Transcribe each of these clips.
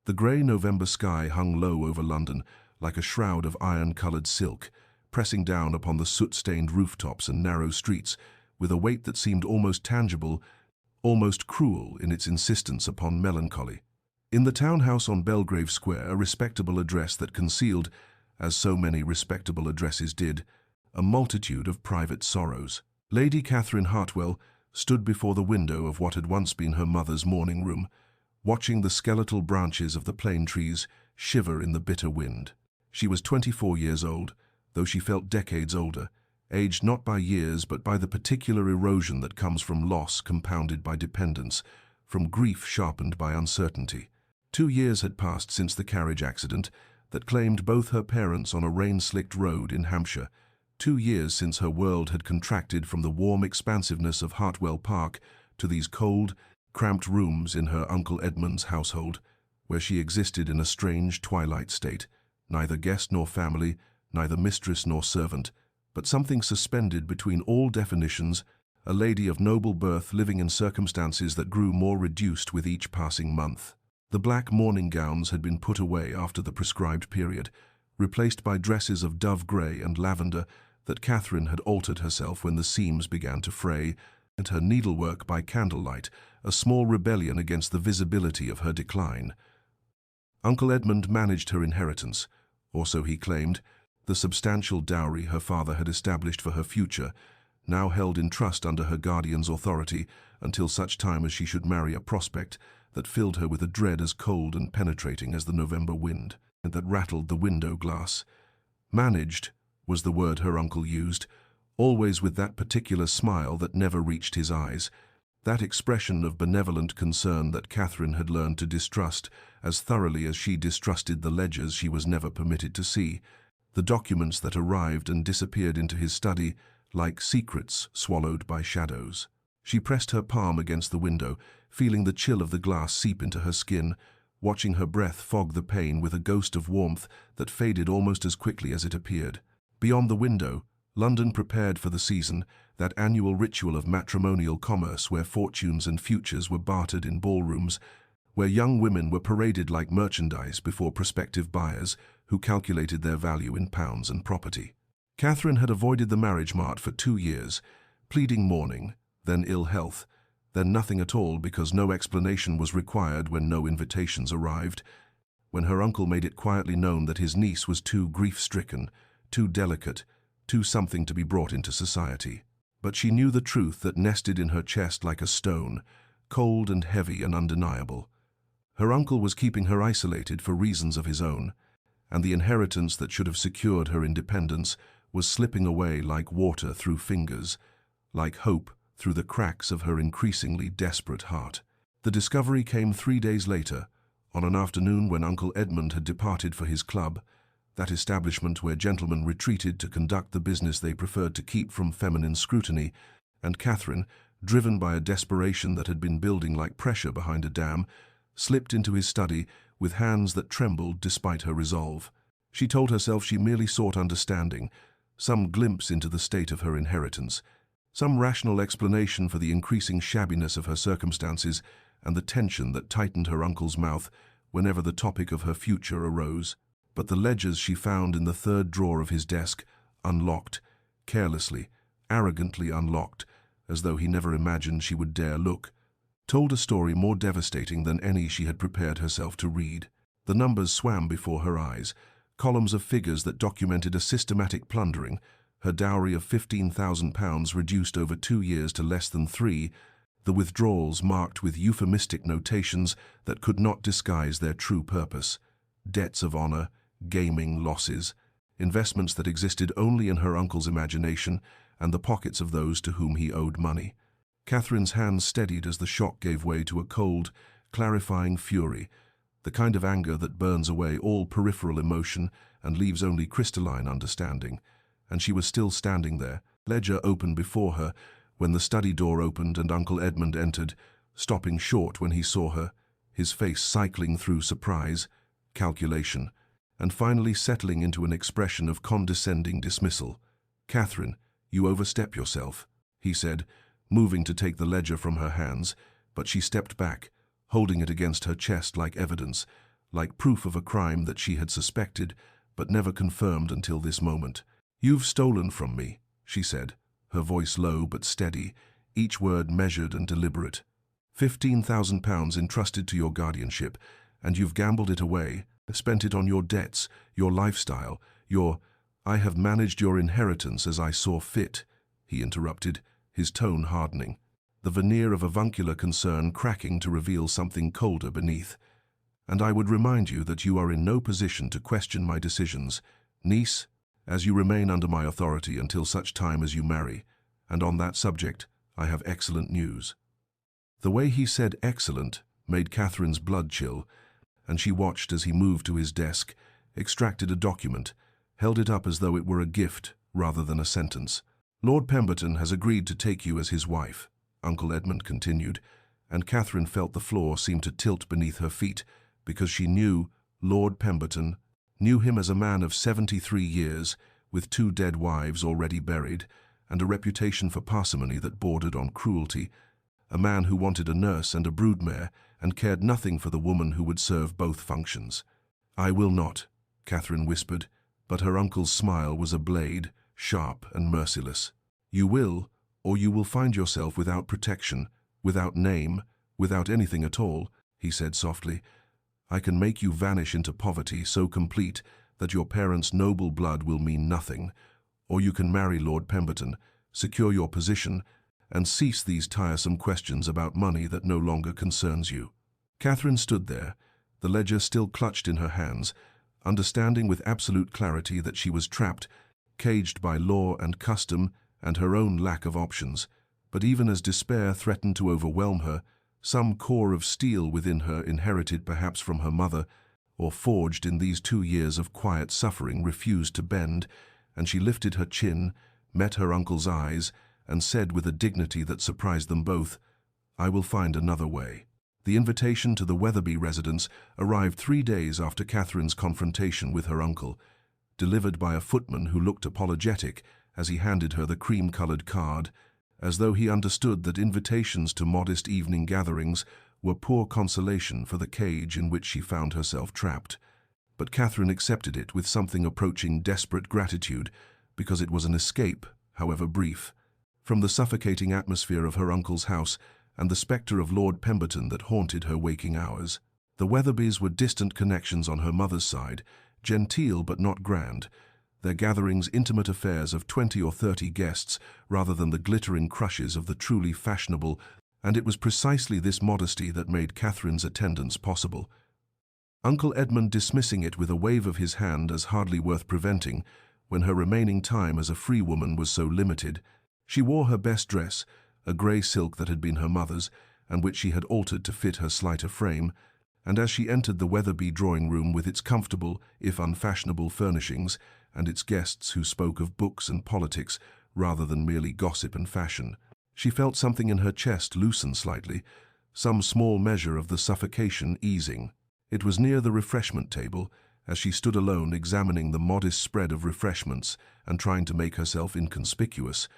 The grey November sky hung low over London, like a shroud of iron-coloured silk, pressing down upon the soot-stained rooftops and narrow streets, with a weight that seemed almost tangible, almost cruel in its insistence upon melancholy. In the townhouse on Belgrave Square, a respectable address that concealed, as so many respectable addresses did, a multitude of private sorrows. Lady Catherine Hartwell stood before the window of what had once been her mother's morning room, watching the skeletal branches of the plane trees shiver in the bitter wind. She was 24 years old, though she felt decades older, aged not by years but by the particular erosion that comes from loss compounded by dependence, from grief sharpened by uncertainty. 2 years had passed since the carriage accident that claimed both her parents on a rain-slicked road in Hampshire, 2 years since her world had contracted from the warm expansiveness of Hartwell Park to these cold, cramped rooms in her Uncle Edmund's household, where she existed in a strange twilight state, neither guest nor family, neither mistress nor servant, but something suspended between all definitions, a lady of noble birth living in circumstances that grew more reduced with each passing month. The black morning gowns had been put away after the prescribed period, replaced by dresses of dove grey and lavender that Catherine had altered herself when the seams began to fray, and her needlework by candlelight, a small rebellion against the visibility of her decline. Uncle Edmund managed her inheritance, or so he claimed, the substantial dowry her father had established for her future, now held in trust under her guardian's authority until such time as she should marry a prospect that filled her with a dread as cold and penetrating as the November wind, and that rattled the window glass. Managed was the word her uncle used, always with that particular smile that never reached his eyes, that expression of benevolent concern that Catherine had learned to distrust as thoroughly as she distrusted the ledgers she was never permitted to see, the documents that arrived and disappeared into his study like secrets swallowed by shadows. She pressed her palm against the window, feeling the chill of the glass seep into her skin, watching her breath fog the pane with a ghost of warmth that faded almost as quickly as it appeared. Beyond the window, London prepared for the season, that annual ritual of matrimonial commerce where fortunes and futures were bartered in ballrooms, where young women were paraded like merchandise before prospective buyers who calculated their value in pounds and property. Catherine had avoided the marriage mart for 2 years, pleading mourning, then ill health, then nothing at all because no explanation was required when no invitations arrived, when her uncle made it quietly known that his niece was too grief-stricken, too delicate, too something to be brought into society. But she knew the truth that nested in her chest like a stone, cold and heavy and undeniable. Her uncle was keeping her isolated for reasons of his own, and the inheritance that should have secured her independence was slipping away like water through fingers, like hope through the cracks of her increasingly desperate heart. The discovery came 3 days later, on an afternoon when Uncle Edmund had departed for his club, that establishment where gentlemen retreated to conduct the business they preferred to keep from feminine scrutiny, and Catherine, driven by a desperation that had been building like pressure behind a dam, slipped into his study with hands that trembled despite her resolve. She told herself she merely sought understanding, some glimpse into the state of her inheritance, some rational explanation for the increasing shabbiness of her circumstances and the tension that tightened her uncle's mouth whenever the topic of her future arose. But the ledgers she found in the third drawer of his desk, unlocked, carelessly, arrogantly unlocked, as though he never imagined she would dare look, told a story more devastating than any she had prepared herself to read. The numbers swam before her eyes, columns of figures that documented a systematic plundering, her dowry of £15,000 reduced over 2 years to less than 3, the withdrawals marked with euphemistic notations that could not disguise their true purpose, debts of honour, gaming losses, investments that existed only in her uncle's imagination and the pockets of those to whom he owed money. Catherine's hands steadied as the shock gave way to a cold, clarifying fury, the kind of anger that burns away all peripheral emotion and leaves only crystalline understanding. And she was still standing there, ledger open before her, when the study door opened and Uncle Edmund entered, stopping short when he saw her, his face cycling through surprise, calculation, and finally settling into an expression of condescending dismissal. "Catherine, you overstep yourself," he said, moving to take the ledger from her hands, but she stepped back, holding it against her chest like evidence, like proof of a crime that she had suspected, but never confirmed until this moment. "You've stolen from me," she said, her voice low but steady, each word measured and deliberate. £15,000 entrusted to your guardianship, and you've gambled it away, spent it on your debts, your lifestyle, I have managed your inheritance as I saw fit," he interrupted, his tone hardening, the veneer of avuncular concern cracking to reveal something colder beneath. "And I would remind you that you are in no position to question my decisions, niece, as you remain under my authority until such time as you marry, and on that subject I have excellent news." The way he said excellent made Catherine's blood chill, and she watched as he moved to his desk, extracted a document, held it up as though it were a gift rather than a sentence. "Lord Pemberton has agreed to take you as his wife," Uncle Edmund continued, and Catherine felt the floor seem to tilt beneath her feet, because she knew Lord Pemberton, knew him as a man of 73 years, with 2 dead wives already buried, and a reputation for parsimony that bordered on cruelty, a man who wanted a nurse and a broodmare, and cared nothing for the woman who would serve both functions. "I will not," Catherine whispered, but her uncle's smile was a blade, sharp and merciless. "You will, or you will find yourself without protection, without name, without anything at all," he said softly. "I can make you vanish into poverty so complete that your parents' noble blood will mean nothing, or you can marry Lord Pemberton, secure your position, and cease these tiresome questions about money that no longer concerns you." Catherine stood there, the ledger still clutched in her hands, understanding with absolute clarity that she was trapped, caged by law and custom and her own lack of options. But even as despair threatened to overwhelm her, some core of steel within her, inherited perhaps from her mother, or forged in these 2 years of quiet suffering, refused to bend, and she lifted her chin, met her uncle's eyes, and said with a dignity that surprised them both, "I will find another way." The invitation to the Wetherby residence arrived 3 days after Catherine's confrontation with her uncle, delivered by a footman who looked apologetic as he handed her the cream-colored card, as though he understood that invitations to modest evening gatherings were poor consolation for the cage in which she found herself trapped. But Catherine accepted it with something approaching desperate gratitude, because it was an escape, however brief, from the suffocating atmosphere of her uncle's house and the spectre of Lord Pemberton that haunted her waking hours. The Wetherbys were distant connections on her mother's side, genteel but not grand, their gatherings intimate affairs of 20 or 30 guests rather than the glittering crushes of the truly fashionable, and it was precisely this modesty that made Catherine's attendance possible. Uncle Edmund dismissing it with a wave of his hand as hardly worth preventing, when her remaining time as a free woman was so limited. She wore her best dress, a grey silk that had been her mother's, and which she had altered to fit her slighter frame, and as she entered the Wetherby drawing-room with its comfortable, if unfashionable furnishings, and its guests who spoke of books and politics rather than merely gossip and fashion, she felt something in her chest loosen slightly, some small measure of the suffocation easing. It was near the refreshment table, as she stood alone examining the modest spread of refreshments and trying to make herself inconspicuous,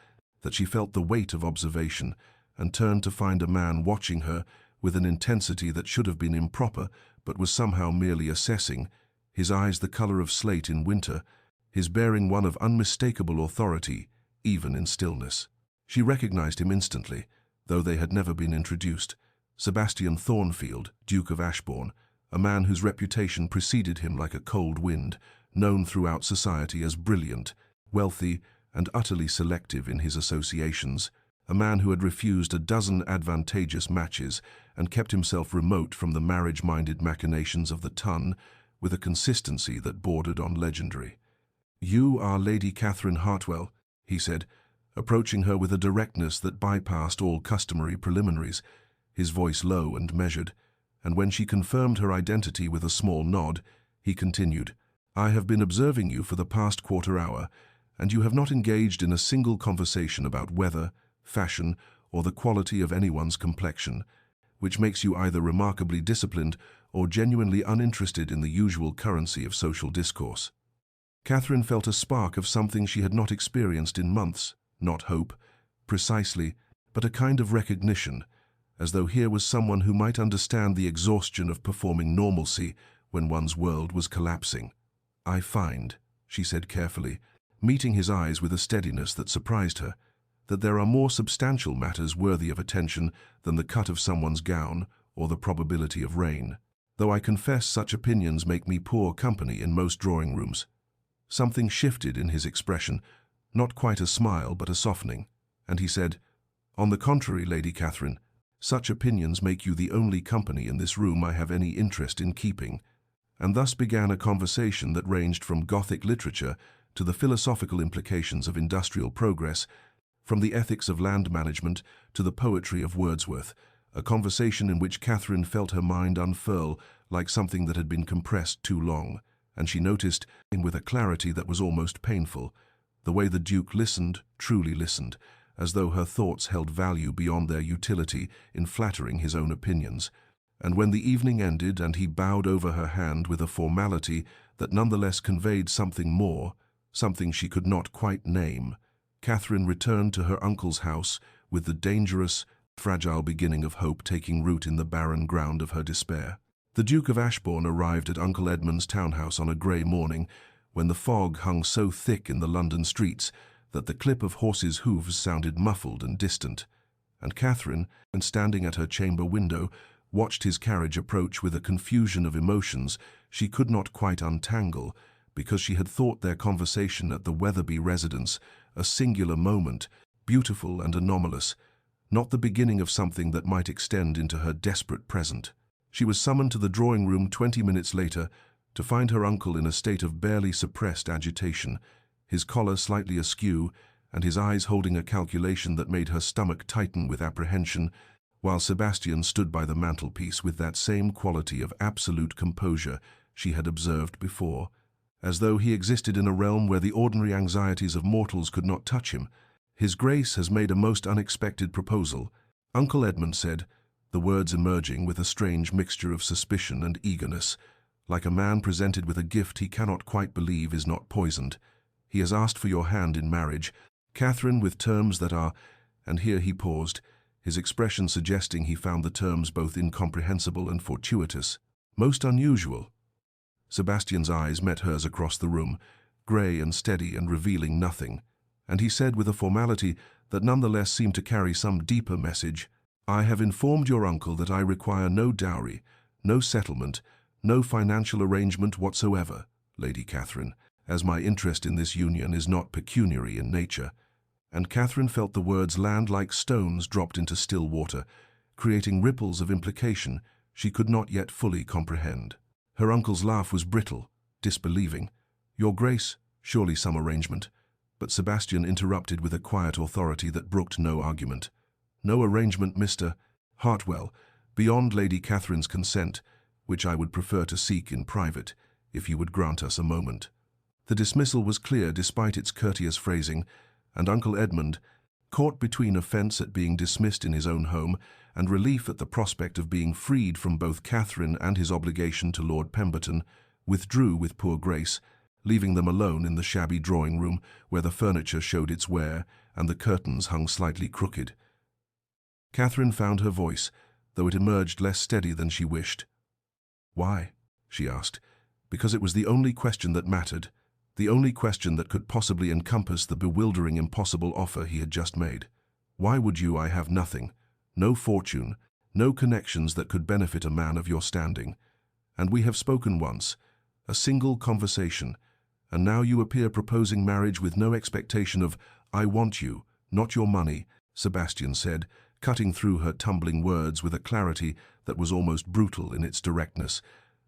that she felt the weight of observation and turned to find a man watching her with an intensity that should have been improper but was somehow merely assessing, his eyes the color of slate in winter, his bearing one of unmistakable authority, even in stillness. She recognized him instantly, though they had never been introduced. Sebastian Thornfield, Duke of Ashbourne, a man whose reputation preceded him like a cold wind, known throughout society as brilliant, wealthy, and utterly selective in his associations, a man who had refused a dozen advantageous matches and kept himself remote from the marriage-minded machinations of the ton with a consistency that bordered on legendary. "You are Lady Catherine Hartwell," he said, approaching her with a directness that bypassed all customary preliminaries, his voice low and measured, and when she confirmed her identity with a small nod, he continued, "I have been observing you for the past quarter hour, and you have not engaged in a single conversation about weather, fashion, or the quality of anyone's complexion, which makes you either remarkably disciplined or genuinely uninterested in the usual currency of social discourse." Catherine felt a spark of something she had not experienced in months, not hope, precisely, but a kind of recognition, as though here was someone who might understand the exhaustion of performing normalcy when one's world was collapsing. "I find," she said carefully, meeting his eyes with a steadiness that surprised her, "that there are more substantial matters worthy of attention than the cut of someone's gown or the probability of rain. Though I confess such opinions make me poor company in most drawing rooms." Something shifted in his expression, not quite a smile but a softening, and he said, "On the contrary, Lady Catherine, such opinions make you the only company in this room I have any interest in keeping." And thus began a conversation that ranged from Gothic literature to the philosophical implications of industrial progress, from the ethics of land management to the poetry of Wordsworth, a conversation in which Catherine felt her mind unfurl like something that had been compressed too long, and she noticed, with a clarity that was almost painful, the way the Duke listened, truly listened, as though her thoughts held value beyond their utility in flattering his own opinions. And when the evening ended and he bowed over her hand with a formality that nonetheless conveyed something more, something she could not quite name, Catherine returned to her uncle's house with the dangerous, fragile beginning of hope taking root in the barren ground of her despair. The Duke of Ashbourne arrived at Uncle Edmund's townhouse on a grey morning when the fog hung so thick in the London streets that the clip of horses' hoofs sounded muffled and distant, and Catherine, standing at her chamber window, watched his carriage approach with a confusion of emotions she could not quite untangle, because she had thought their conversation at the Wetherby residence a singular moment, beautiful and anomalous, not the beginning of something that might extend into her desperate present. She was summoned to the drawing-room 20 minutes later to find her uncle in a state of barely suppressed agitation, his collar slightly askew and his eyes holding a calculation that made her stomach tighten with apprehension, while Sebastian stood by the mantelpiece with that same quality of absolute composure she had observed before, as though he existed in a realm where the ordinary anxieties of mortals could not touch him. "His Grace has made a most unexpected proposal," Uncle Edmund said, the words emerging with a strange mixture of suspicion and eagerness, like a man presented with a gift he cannot quite believe is not poisoned. "He has asked for your hand in marriage, Catherine, with terms that are—" and here he paused, his expression suggesting he found the terms both incomprehensible and fortuitous. "Most unusual." Sebastian's eyes met hers across the room, grey and steady and revealing nothing, and he said with a formality that nonetheless seemed to carry some deeper message, "I have informed your uncle that I require no dowry, no settlement, no financial arrangement whatsoever, Lady Catherine, as my interest in this union is not pecuniary in nature." And Catherine felt the words land like stones dropped into still water, creating ripples of implication she could not yet fully comprehend. Her uncle's laugh was brittle, disbelieving. "Your Grace, surely some arrangement." But Sebastian interrupted with a quiet authority that brooked no argument. "No arrangement, Mr. Hartwell, beyond Lady Catherine's consent, which I would prefer to seek in private, if you would grant us a moment." The dismissal was clear despite its courteous phrasing, and Uncle Edmund, caught between offence at being dismissed in his own home and relief at the prospect of being freed from both Catherine and his obligation to Lord Pemberton, withdrew with poor Grace, leaving them alone in the shabby drawing-room where the furniture showed its wear and the curtains hung slightly crooked. Catherine found her voice, though it emerged less steady than she wished. "Why?" she asked, because it was the only question that mattered, the only question that could possibly encompass the bewildering impossible offer he had just made. "Why would you? I have nothing, no fortune, no connections that could benefit a man of your standing. And we have spoken once, a single conversation, and now you appear proposing marriage with no expectation of, 'I want you, not your money,'" Sebastian said, cutting through her tumbling words with a clarity that was almost brutal in its directness,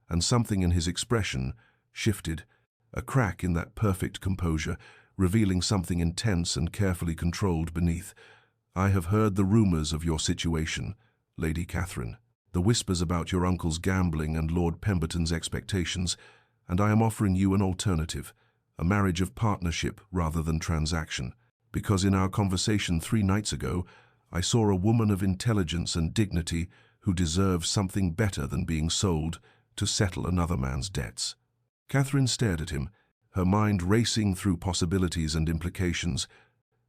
and something in his expression shifted, a crack in that perfect composure, revealing something intense and carefully controlled beneath. "I have heard the rumours of your situation, Lady Catherine, the whispers about your uncle's gambling and Lord Pemberton's expectations, and I am offering you an alternative, a marriage of partnership rather than transaction, because in our conversation 3 nights ago, I saw a woman of intelligence and dignity who deserves something better than being sold to settle another man's debts." Catherine stared at him, her mind racing through possibilities and implications,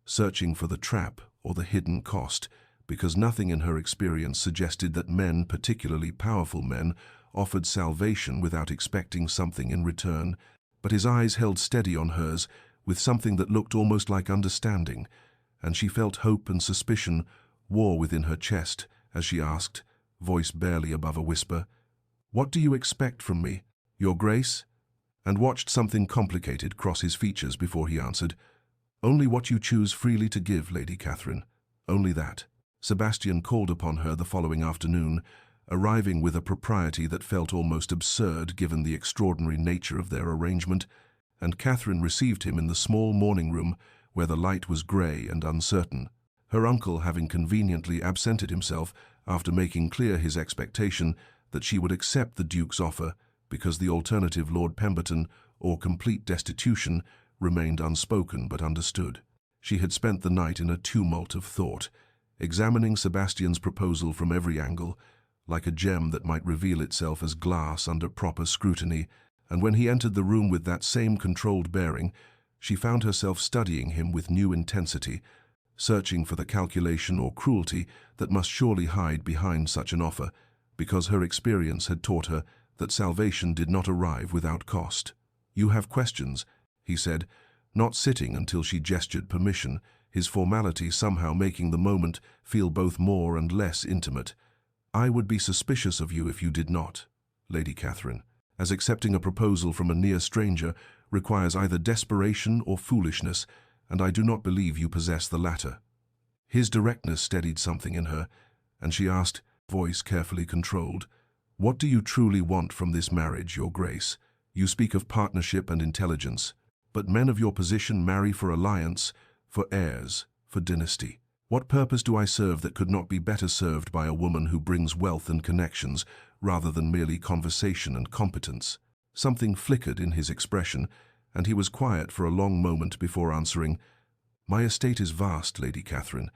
searching for the trap or the hidden cost, because nothing in her experience suggested that men, particularly powerful men, offered salvation without expecting something in return, but his eyes held steady on hers with something that looked almost like understanding, and she felt hope and suspicion war within her chest as she asked, voice barely above a whisper, "What do you expect from me, Your Grace?" and watched something complicated cross his features before he answered, "Only what you choose freely to give, Lady Catherine. Only that." Sebastian called upon her the following afternoon, arriving with a propriety that felt almost absurd given the extraordinary nature of their arrangement, and Catherine received him in the small morning room where the light was grey and uncertain, her uncle having conveniently absented himself after making clear his expectation that she would accept the Duke's offer because the alternative, Lord Pemberton, or complete destitution, remained unspoken but understood. She had spent the night in a tumult of thought, examining Sebastian's proposal from every angle, like a gem that might reveal itself as glass under proper scrutiny, and when he entered the room with that same controlled bearing, she found herself studying him with new intensity, searching for the calculation or cruelty that must surely hide behind such an offer, because her experience had taught her that salvation did not arrive without cost. "You have questions," he said, not sitting until she gestured permission, his formality somehow making the moment feel both more and less intimate. "I would be suspicious of you if you did not, Lady Catherine, as accepting a proposal from a near stranger requires either desperation or foolishness, and I do not believe you possess the latter." His directness steadied something in her, and she asked, voice carefully controlled, "What do you truly want from this marriage, Your Grace? You speak of partnership and intelligence, but men of your position marry for alliance, for heirs, for dynasty. What purpose do I serve that could not be better served by a woman who brings wealth and connections rather than merely conversation and competence?" Something flickered in his expression, and he was quiet for a long moment before answering, "My estate is vast, Lady Catherine,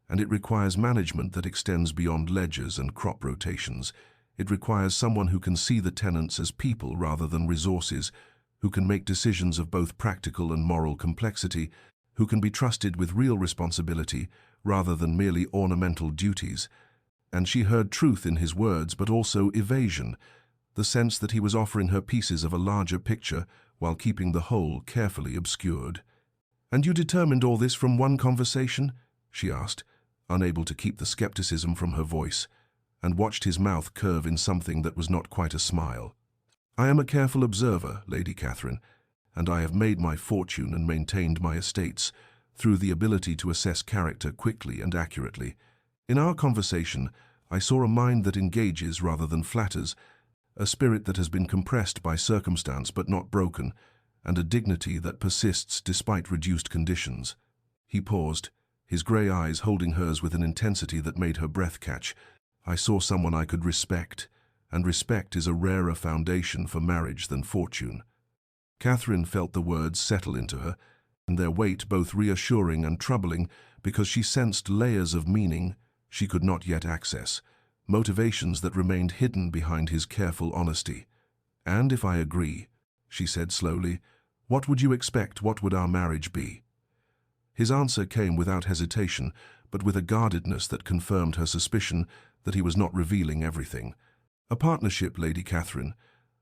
and it requires management that extends beyond ledgers and crop rotations. It requires someone who can see the tenants as people rather than resources, who can make decisions of both practical and moral complexity, who can be trusted with real responsibility rather than merely ornamental duties." And she heard truth in his words, but also evasion, the sense that he was offering her pieces of a larger picture while keeping the whole carefully obscured. "And you determined all this from one conversation?" she asked, unable to keep the skepticism from her voice, and watched his mouth curve in something that was not quite a smile. "I am a careful observer, Lady Catherine, and I have made my fortune and maintained my estates through the ability to assess character quickly and accurately. In our conversation, I saw a mind that engages rather than flatters, a spirit that has been compressed by circumstance but not broken, and a dignity that persists despite reduced conditions." He paused, his grey eyes holding hers with an intensity that made her breath catch. "I saw someone I could respect, and respect is a rarer foundation for marriage than fortune." Catherine felt the words settle into her, and their weight both reassuring and troubling because she sensed layers of meaning she could not yet access, motivations that remained hidden behind his careful honesty. "And if I agree," she said slowly, "what would you expect? What would our marriage be?" His answer came without hesitation, but with a guardedness that confirmed her suspicion that he was not revealing everything. "A partnership, Lady Catherine,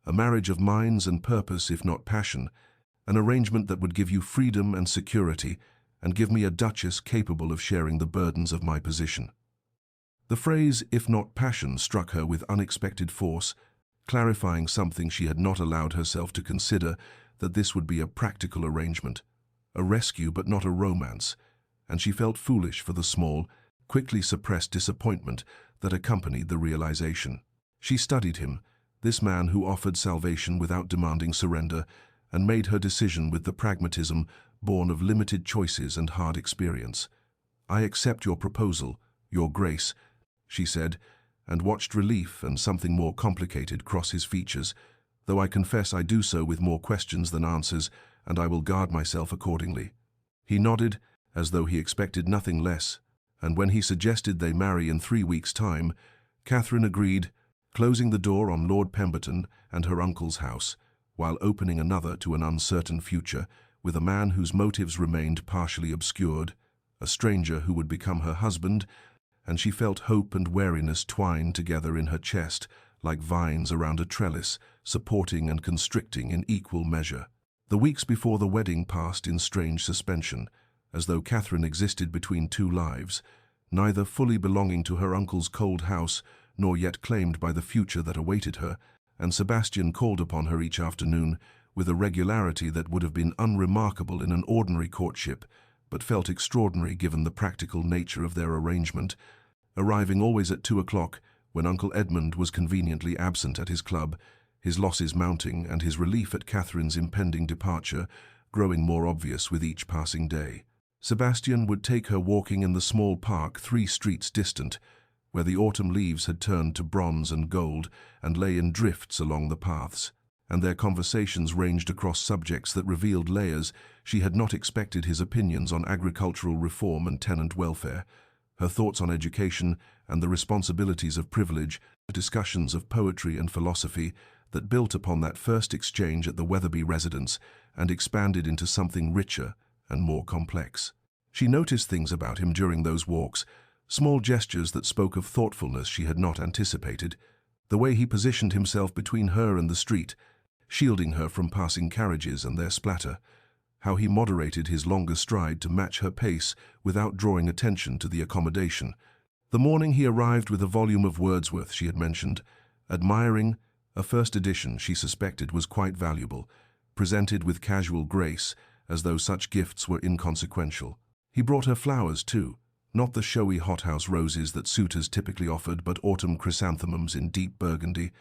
a marriage of minds and purpose if not passion, an arrangement that would give you freedom and security, and give me a duchess capable of sharing the burdens of my position." The phrase, "if not passion," struck her with unexpected force, clarifying something she had not allowed herself to consider, that this would be a practical arrangement, a rescue but not a romance, and she felt foolish for the small, quickly suppressed disappointment that accompanied the realization. She studied him, this man who offered salvation without demanding surrender, and made her decision with the pragmatism born of limited choices and hard experience. "I accept your proposal, Your Grace," she said, and watched relief and something more complicated cross his features, "though I confess I do so with more questions than answers, and I will guard myself accordingly." He nodded, as though he expected nothing less, and when he suggested they marry in 3 weeks' time, Catherine agreed, closing the door on Lord Pemberton and her uncle's house, while opening another to an uncertain future with a man whose motives remained partially obscured, a stranger who would become her husband, and she felt hope and wariness twined together in her chest like vines around a trellis, supporting and constricting in equal measure. The weeks before the wedding passed in strange suspension, as though Catherine existed between two lives, neither fully belonging to her uncle's cold house nor yet claimed by the future that awaited her, and Sebastian called upon her each afternoon with a regularity that would have been unremarkable in an ordinary courtship, but felt extraordinary given the practical nature of their arrangement, arriving always at 2 o'clock when Uncle Edmund was conveniently absent at his club, his losses mounting and his relief at Catherine's impending departure growing more obvious with each passing day. Sebastian would take her walking in the small park 3 streets distant, where the autumn leaves had turned to bronze and gold and lay in drifts along the paths, and their conversations ranged across subjects that revealed layers she had not expected: his opinions on agricultural reform and tenant welfare, her thoughts on education and the responsibilities of privilege, discussions of poetry and philosophy that built upon that first exchange at the Wetherby residence and expanded into something richer and more complex. She noticed things about him during those walks, small gestures that spoke of thoughtfulness she had not anticipated, the way he positioned himself between her and the street, shielding her from passing carriages and their splatter, how he moderated his longer stride to match her pace without drawing attention to the accommodation. The morning he arrived with a volume of Wordsworth she had mentioned, admiring, a first edition she suspected was quite valuable, presented with casual grace, as though such gifts were inconsequential. He brought her flowers too, not the showy hothouse roses that suitors typically offered, but autumn chrysanthemums in deep burgundy,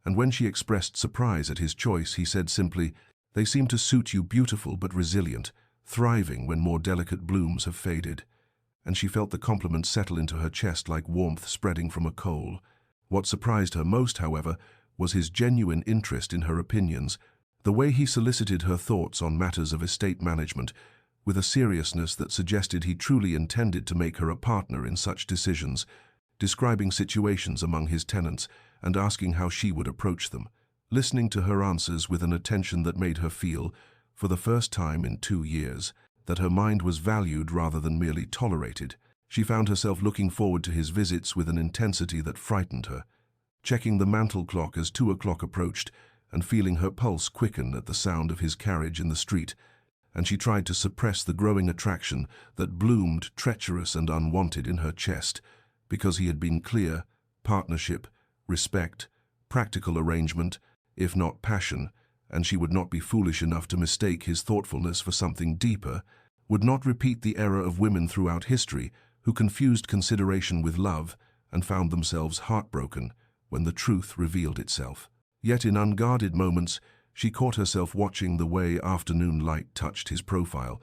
and when she expressed surprise at his choice, he said simply, "They seem to suit you, beautiful but resilient, thriving when more delicate blooms have faded," and she felt the compliment settle into her chest like warmth spreading from a coal. What surprised her most, however, was his genuine interest in her opinions, the way he solicited her thoughts on matters of estate management, with a seriousness that suggested he truly intended to make her a partner in such decisions, describing situations among his tenants and asking how she would approach them, listening to her answers with an attention that made her feel, for the first time in 2 years, that her mind was valued rather than merely tolerated. She found herself looking forward to his visits with an intensity that frightened her, checking the mantel clock as 2 o'clock approached and feeling her pulse quicken at the sound of his carriage in the street, and she tried to suppress the growing attraction that bloomed treacherous and unwanted in her chest, because he had been clear: partnership, respect, practical arrangement, if not passion, and she would not be foolish enough to mistake his thoughtfulness for something deeper, would not repeat the error of women throughout history who confused consideration with love and found themselves heartbroken when the truth revealed itself. Yet in unguarded moments, she caught herself watching the way afternoon light touched his profile,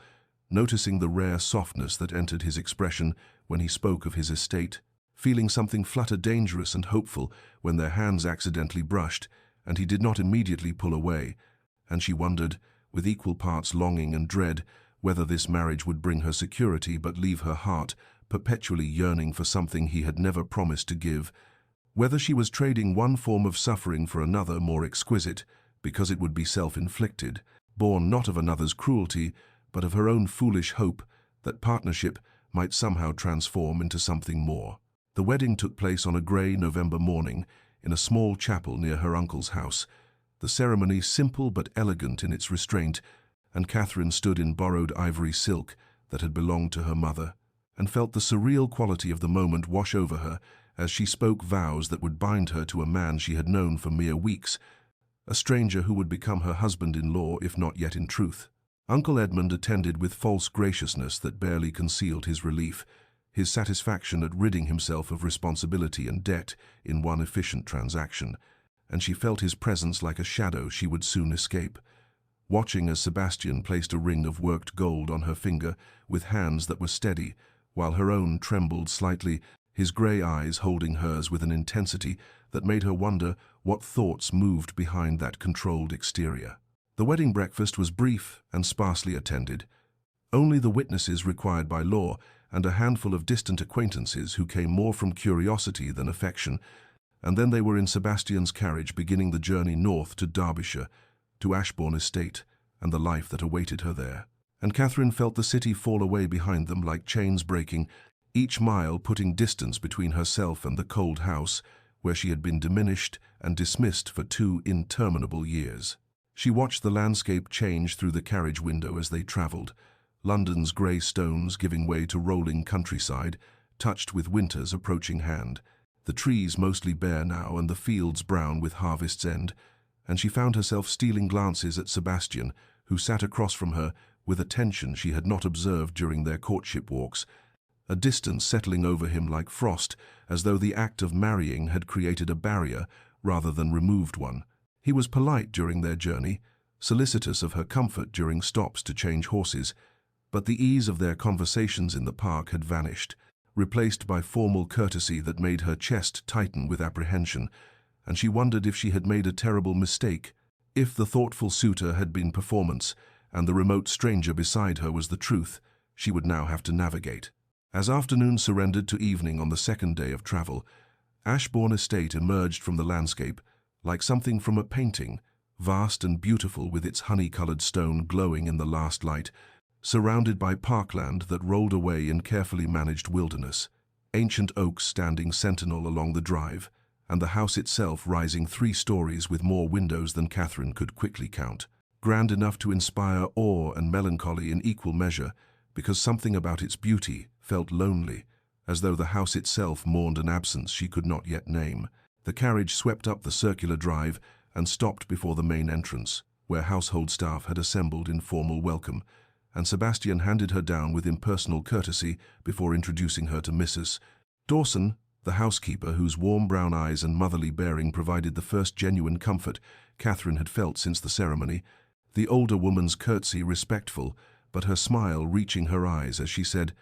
noticing the rare softness that entered his expression when he spoke of his estate, feeling something flutter dangerous and hopeful when their hands accidentally brushed, and he did not immediately pull away, and she wondered, with equal parts longing and dread, whether this marriage would bring her security but leave her heart perpetually yearning for something he had never promised to give, whether she was trading one form of suffering for another more exquisite, because it would be self-inflicted, born not of another's cruelty, but of her own foolish hope that partnership might somehow transform into something more. The wedding took place on a grey November morning in a small chapel near her uncle's house, the ceremony simple but elegant in its restraint, and Catherine stood in borrowed ivory silk that had belonged to her mother, and felt the surreal quality of the moment wash over her as she spoke vows that would bind her to a man she had known for mere weeks, a stranger who would become her husband-in-law if not yet in truth. Uncle Edmund attended with false graciousness that barely concealed his relief, his satisfaction at ridding himself of responsibility and debt in one efficient transaction, and she felt his presence like a shadow she would soon escape. Watching as Sebastian placed a ring of worked gold on her finger with hands that were steady, while her own trembled slightly, his grey eyes holding hers with an intensity that made her wonder what thoughts moved behind that controlled exterior. The wedding breakfast was brief and sparsely attended. Only the witnesses required by law and a handful of distant acquaintances who came more from curiosity than affection, and then they were in Sebastian's carriage beginning the journey north to Derbyshire, to Ashbourne estate, and the life that awaited her there. And Catherine felt the city fall away behind them like chains breaking, each mile putting distance between herself and the cold house, where she had been diminished and dismissed for 2 interminable years. She watched the landscape change through the carriage window as they travelled, London's grey stones giving way to rolling countryside, touched with winter's approaching hand, the trees mostly bare now and the fields brown with harvest's end, and she found herself stealing glances at Sebastian, who sat across from her with a tension she had not observed during their courtship walks, a distance settling over him like frost, as though the act of marrying had created a barrier rather than removed one. He was polite during their journey, solicitous of her comfort during stops to change horses, but the ease of their conversations in the park had vanished, replaced by formal courtesy that made her chest tighten with apprehension, and she wondered if she had made a terrible mistake, if the thoughtful suitor had been performance, and the remote stranger beside her was the truth she would now have to navigate. As afternoon surrendered to evening on the second day of travel, Ashbourne Estate emerged from the landscape like something from a painting, vast and beautiful with its honey-coloured stone glowing in the last light, surrounded by parkland that rolled away in carefully managed wilderness, ancient oaks standing sentinel along the drive, and the house itself rising 3 stories with more windows than Catherine could quickly count, grand enough to inspire awe and melancholy in equal measure, because something about its beauty felt lonely, as though the house itself mourned an absence she could not yet name. The carriage swept up the circular drive and stopped before the main entrance, where household staff had assembled in formal welcome, and Sebastian handed her down with impersonal courtesy before introducing her to Mrs. Dawson, the housekeeper whose warm brown eyes and motherly bearing provided the first genuine comfort Catherine had felt since the ceremony, the older woman's curtsy respectful, but her smile reaching her eyes as she said,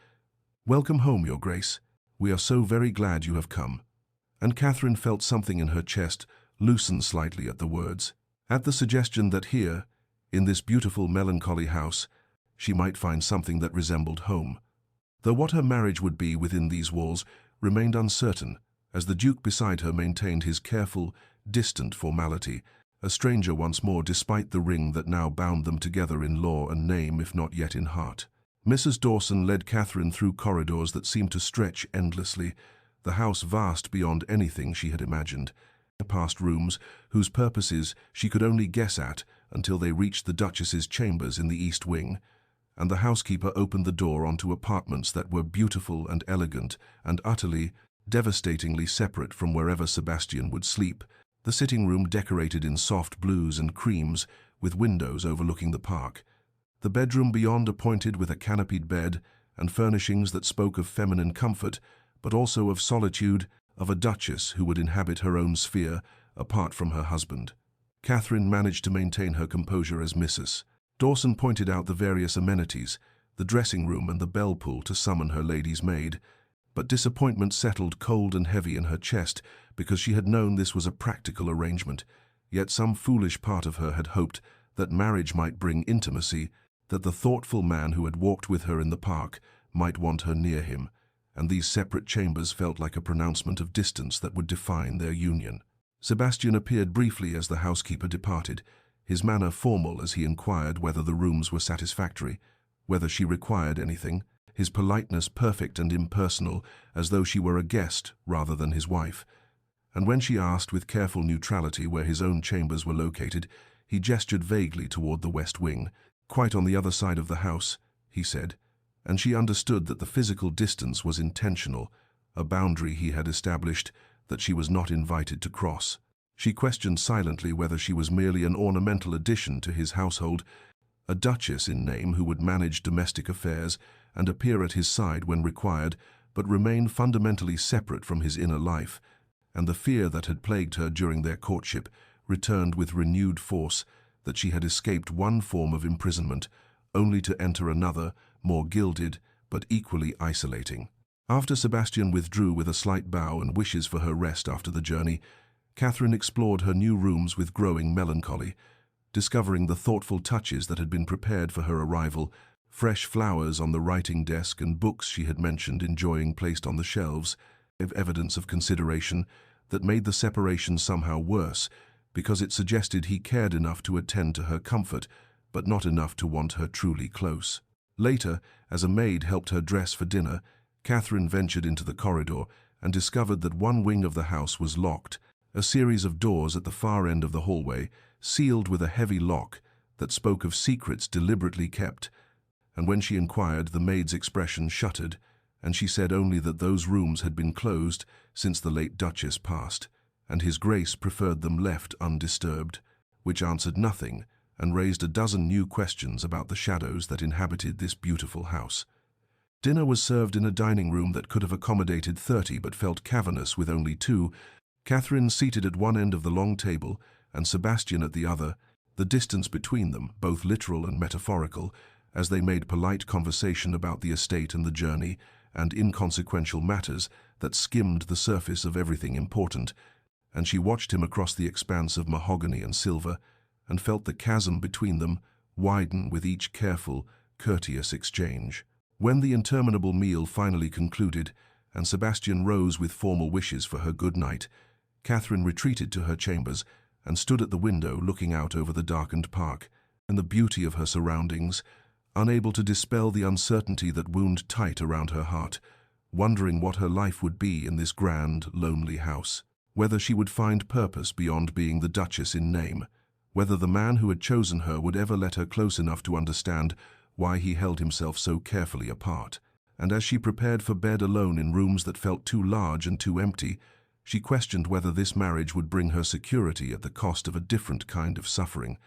"Welcome home, Your Grace. We are so very glad you have come." And Catherine felt something in her chest loosen slightly at the words, at the suggestion that here, in this beautiful melancholy house, she might find something that resembled home. Though what her marriage would be within these walls remained uncertain, as the Duke beside her maintained his careful, distant formality, a stranger once more despite the ring that now bound them together in law and name if not yet in heart. Mrs. Dawson led Catherine through corridors that seemed to stretch endlessly, the house vast beyond anything she had imagined, past rooms whose purposes she could only guess at until they reached the Duchess's chambers in the east wing, and the housekeeper opened the door onto apartments that were beautiful and elegant and utterly, devastatingly separate from wherever Sebastian would sleep, the sitting room decorated in soft blues and creams with windows overlooking the park, the bedroom beyond appointed with a canopied bed and furnishings that spoke of feminine comfort, but also of solitude, of a duchess who would inhabit her own sphere apart from her husband. Catherine managed to maintain her composure as Mrs. Dawson pointed out the various amenities, the dressing room and the bell pull to summon her lady's maid, but disappointment settled cold and heavy in her chest because she had known this was a practical arrangement, yet some foolish part of her had hoped that marriage might bring intimacy, that the thoughtful man who had walked with her in the park might want her near him, and these separate chambers felt like a pronouncement of distance that would define their union. Sebastian appeared briefly as the housekeeper departed, his manner formal as he inquired whether the rooms were satisfactory, whether she required anything, his politeness perfect and impersonal, as though she were a guest rather than his wife. And when she asked with careful neutrality where his own chambers were located, he gestured vaguely toward the west wing, quite on the other side of the house, he said, and she understood that the physical distance was intentional, a boundary he had established that she was not invited to cross. She questioned silently whether she was merely an ornamental addition to his household, a duchess in name who would manage domestic affairs and appear at his side when required, but remain fundamentally separate from his inner life, and the fear that had plagued her during their courtship returned with renewed force, that she had escaped one form of imprisonment, only to enter another, more gilded, but equally isolating. After Sebastian withdrew with a slight bow and wishes for her rest after the journey, Catherine explored her new rooms with growing melancholy, discovering the thoughtful touches that had been prepared for her arrival, fresh flowers on the writing desk and books she had mentioned enjoying placed on the shelves, evidence of consideration that made the separation somehow worse, because it suggested he cared enough to attend to her comfort, but not enough to want her truly close. Later, as a maid helped her dress for dinner, Catherine ventured into the corridor and discovered that one wing of the house was locked, a series of doors at the far end of the hallway, sealed with a heavy lock that spoke of secrets deliberately kept. And when she inquired, the maid's expression shuttered, and she said only that those rooms had been closed since the late Duchess passed, and His Grace preferred them left undisturbed, which answered nothing and raised a dozen new questions about the shadows that inhabited this beautiful house. Dinner was served in a dining room that could have accommodated 30 but felt cavernous with only 2, Catherine seated at one end of the long table and Sebastian at the other, the distance between them, both literal and metaphorical, as they made polite conversation about the estate and the journey, and inconsequential matters that skimmed the surface of everything important, and she watched him across the expanse of mahogany and silver, and felt the chasm between them widen with each careful, courteous exchange. When the interminable meal finally concluded, and Sebastian rose with formal wishes for her good night, Catherine retreated to her chambers and stood at the window looking out over the darkened park and the beauty of her surroundings, unable to dispel the uncertainty that wound tight around her heart, wondering what her life would be in this grand, lonely house, whether she would find purpose beyond being the Duchess in name, whether the man who had chosen her would ever let her close enough to understand why he held himself so carefully apart. And as she prepared for bed alone in rooms that felt too large and too empty, she questioned whether this marriage would bring her security at the cost of a different kind of suffering,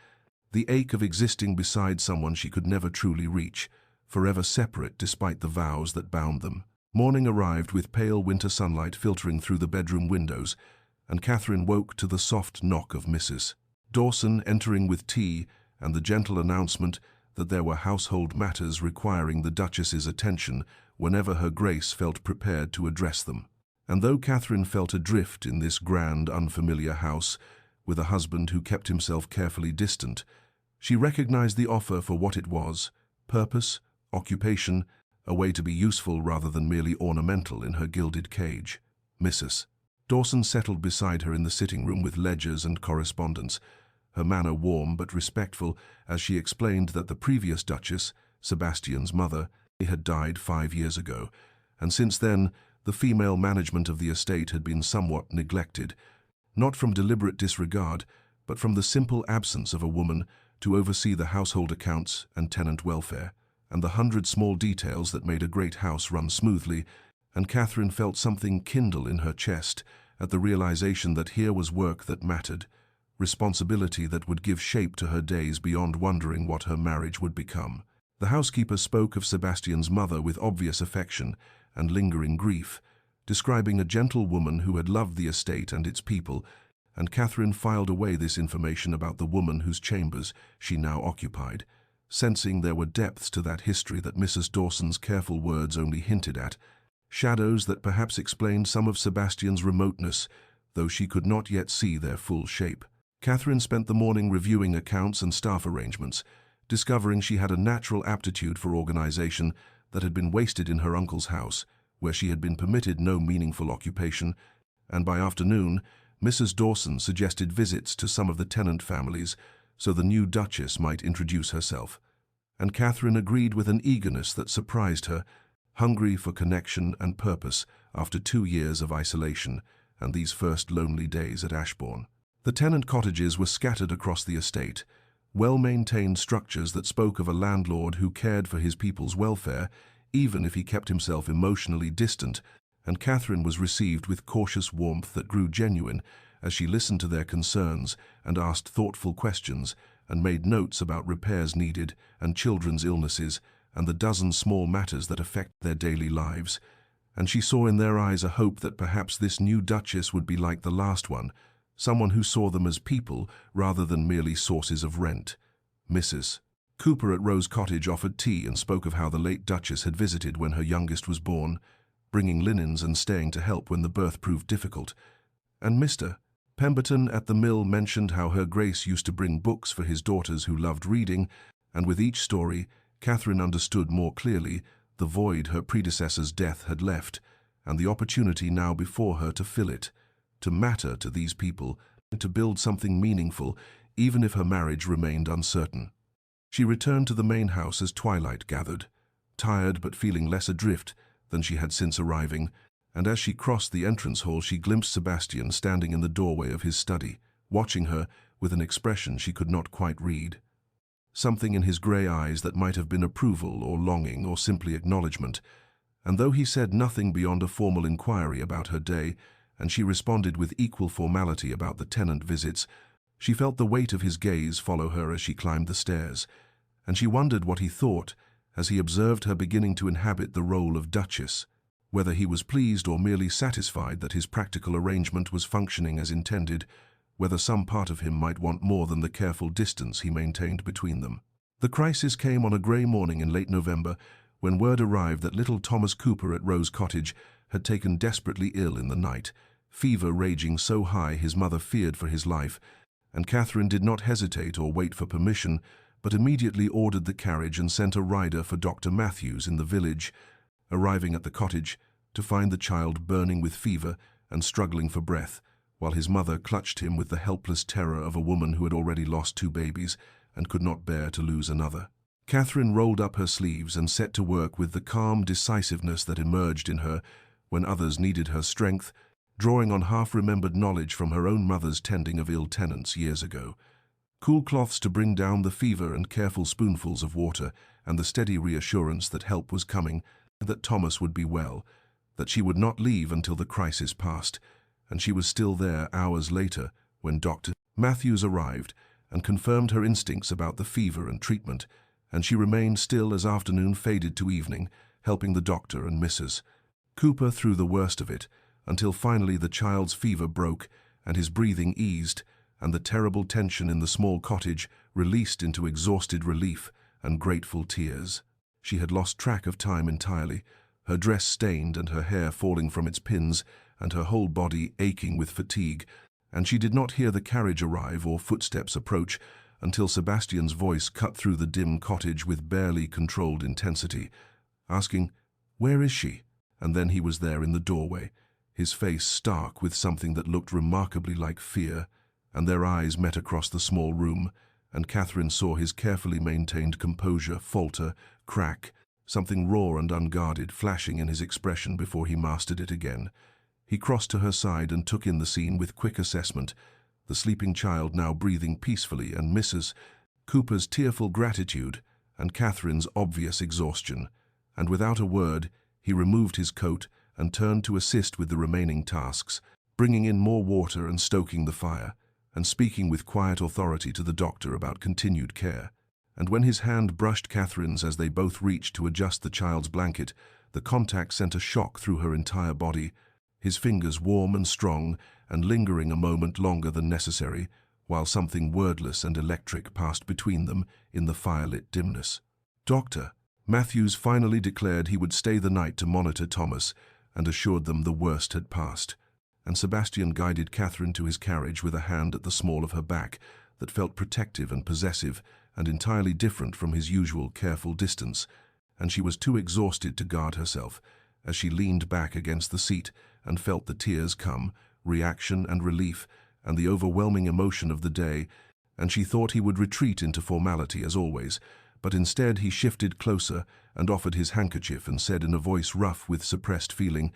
the ache of existing beside someone she could never truly reach, forever separate despite the vows that bound them. Morning arrived with pale winter sunlight filtering through the bedroom windows, and Catherine woke to the soft knock of Mrs. Dawson entering with tea and the gentle announcement that there were household matters requiring the Duchess's attention whenever Her Grace felt prepared to address them. And though Catherine felt adrift in this grand, unfamiliar house, with a husband who kept himself carefully distant, she recognized the offer for what it was: purpose, occupation, a way to be useful rather than merely ornamental in her gilded cage. Mrs. Dawson settled beside her in the sitting room with ledgers and correspondence, her manner warm but respectful as she explained that the previous Duchess, Sebastian's mother, had died 5 years ago, and since then the female management of the estate had been somewhat neglected, not from deliberate disregard, but from the simple absence of a woman to oversee the household accounts and tenant welfare, and the 100 small details that made a great house run smoothly, and Catherine felt something kindle in her chest at the realization that here was work that mattered, responsibility that would give shape to her days beyond wondering what her marriage would become. The housekeeper spoke of Sebastian's mother with obvious affection and lingering grief, describing a gentle woman who had loved the estate and its people, and Catherine filed away this information about the woman whose chambers she now occupied, sensing there were depths to that history that Mrs. Dawson's careful words only hinted at, shadows that perhaps explained some of Sebastian's remoteness, though she could not yet see their full shape. Catherine spent the morning reviewing accounts and staff arrangements, discovering she had a natural aptitude for organization that had been wasted in her uncle's house, where she had been permitted no meaningful occupation, and by afternoon, Mrs. Dawson suggested visits to some of the tenant families so the new Duchess might introduce herself, and Catherine agreed with an eagerness that surprised her, hungry for connection and purpose after 2 years of isolation and these first lonely days at Ashbourne. The tenant cottages were scattered across the estate, well-maintained structures that spoke of a landlord who cared for his people's welfare, even if he kept himself emotionally distant, and Catherine was received with cautious warmth that grew genuine as she listened to their concerns and asked thoughtful questions and made notes about repairs needed and children's illnesses and the dozen small matters that affect their daily lives. And she saw in their eyes a hope that perhaps this new Duchess would be like the last one, someone who saw them as people rather than merely sources of rent. Mrs. Cooper at Rose Cottage offered tea and spoke of how the late Duchess had visited when her youngest was born, bringing linens and staying to help when the birth proved difficult. And Mr. Pemberton at the mill mentioned how Her Grace used to bring books for his daughters who loved reading, and with each story, Catherine understood more clearly the void her predecessor's death had left, and the opportunity now before her to fill it, to matter to these people, and to build something meaningful, even if her marriage remained uncertain. She returned to the main house as twilight gathered, tired but feeling less adrift than she had since arriving, and as she crossed the entrance hall she glimpsed Sebastian standing in the doorway of his study, watching her with an expression she could not quite read. Something in his grey eyes that might have been approval or longing or simply acknowledgement, and though he said nothing beyond a formal inquiry about her day, and she responded with equal formality about the tenant visits, she felt the weight of his gaze follow her as she climbed the stairs, and she wondered what he thought as he observed her beginning to inhabit the role of Duchess, whether he was pleased or merely satisfied that his practical arrangement was functioning as intended, whether some part of him might want more than the careful distance he maintained between them. The crisis came on a grey morning in late November, when word arrived that little Thomas Cooper at Rose Cottage had taken desperately ill in the night, fever raging so high his mother feared for his life, and Catherine did not hesitate or wait for permission, but immediately ordered the carriage and sent a rider for Dr. Matthews in the village, arriving at the cottage to find the child burning with fever and struggling for breath, while his mother clutched him with the helpless terror of a woman who had already lost 2 babies and could not bear to lose another. Catherine rolled up her sleeves and set to work with the calm decisiveness that emerged in her when others needed her strength, drawing on half-remembered knowledge from her own mother's tending of ill tenants years ago. Cool cloths to bring down the fever and careful spoonfuls of water, and the steady reassurance that help was coming, that Thomas would be well, that she would not leave until the crisis passed, and she was still there hours later when Dr. Matthews arrived and confirmed her instincts about the fever and treatment, and she remained still as afternoon faded to evening, helping the doctor and Mrs. Cooper through the worst of it, until finally the child's fever broke and his breathing eased, and the terrible tension in the small cottage released into exhausted relief and grateful tears. She had lost track of time entirely, her dress stained and her hair falling from its pins, and her whole body aching with fatigue, and she did not hear the carriage arrive or footsteps approach until Sebastian's voice cut through the dim cottage with barely controlled intensity, asking, "Where is she?" And then he was there in the doorway, his face stark with something that looked remarkably like fear, and their eyes met across the small room, and Catherine saw his carefully maintained composure falter, crack, something raw and unguarded flashing in his expression before he mastered it again. He crossed to her side and took in the scene with quick assessment, the sleeping child now breathing peacefully, and Mrs. Cooper's tearful gratitude, and Catherine's obvious exhaustion. And without a word, he removed his coat and turned to assist with the remaining tasks, bringing in more water and stoking the fire, and speaking with quiet authority to the doctor about continued care. And when his hand brushed Catherine's as they both reached to adjust the child's blanket, the contact sent a shock through her entire body, his fingers warm and strong and lingering a moment longer than necessary, while something wordless and electric passed between them in the firelit dimness. Dr. Matthews finally declared he would stay the night to monitor Thomas and assured them the worst had passed, and Sebastian guided Catherine to his carriage with a hand at the small of her back that felt protective and possessive and entirely different from his usual careful distance, and she was too exhausted to guard herself as she leaned back against the seat and felt the tears come, reaction and relief, and the overwhelming emotion of the day, and she thought he would retreat into formality as always, but instead he shifted closer and offered his handkerchief and said in a voice rough with suppressed feeling,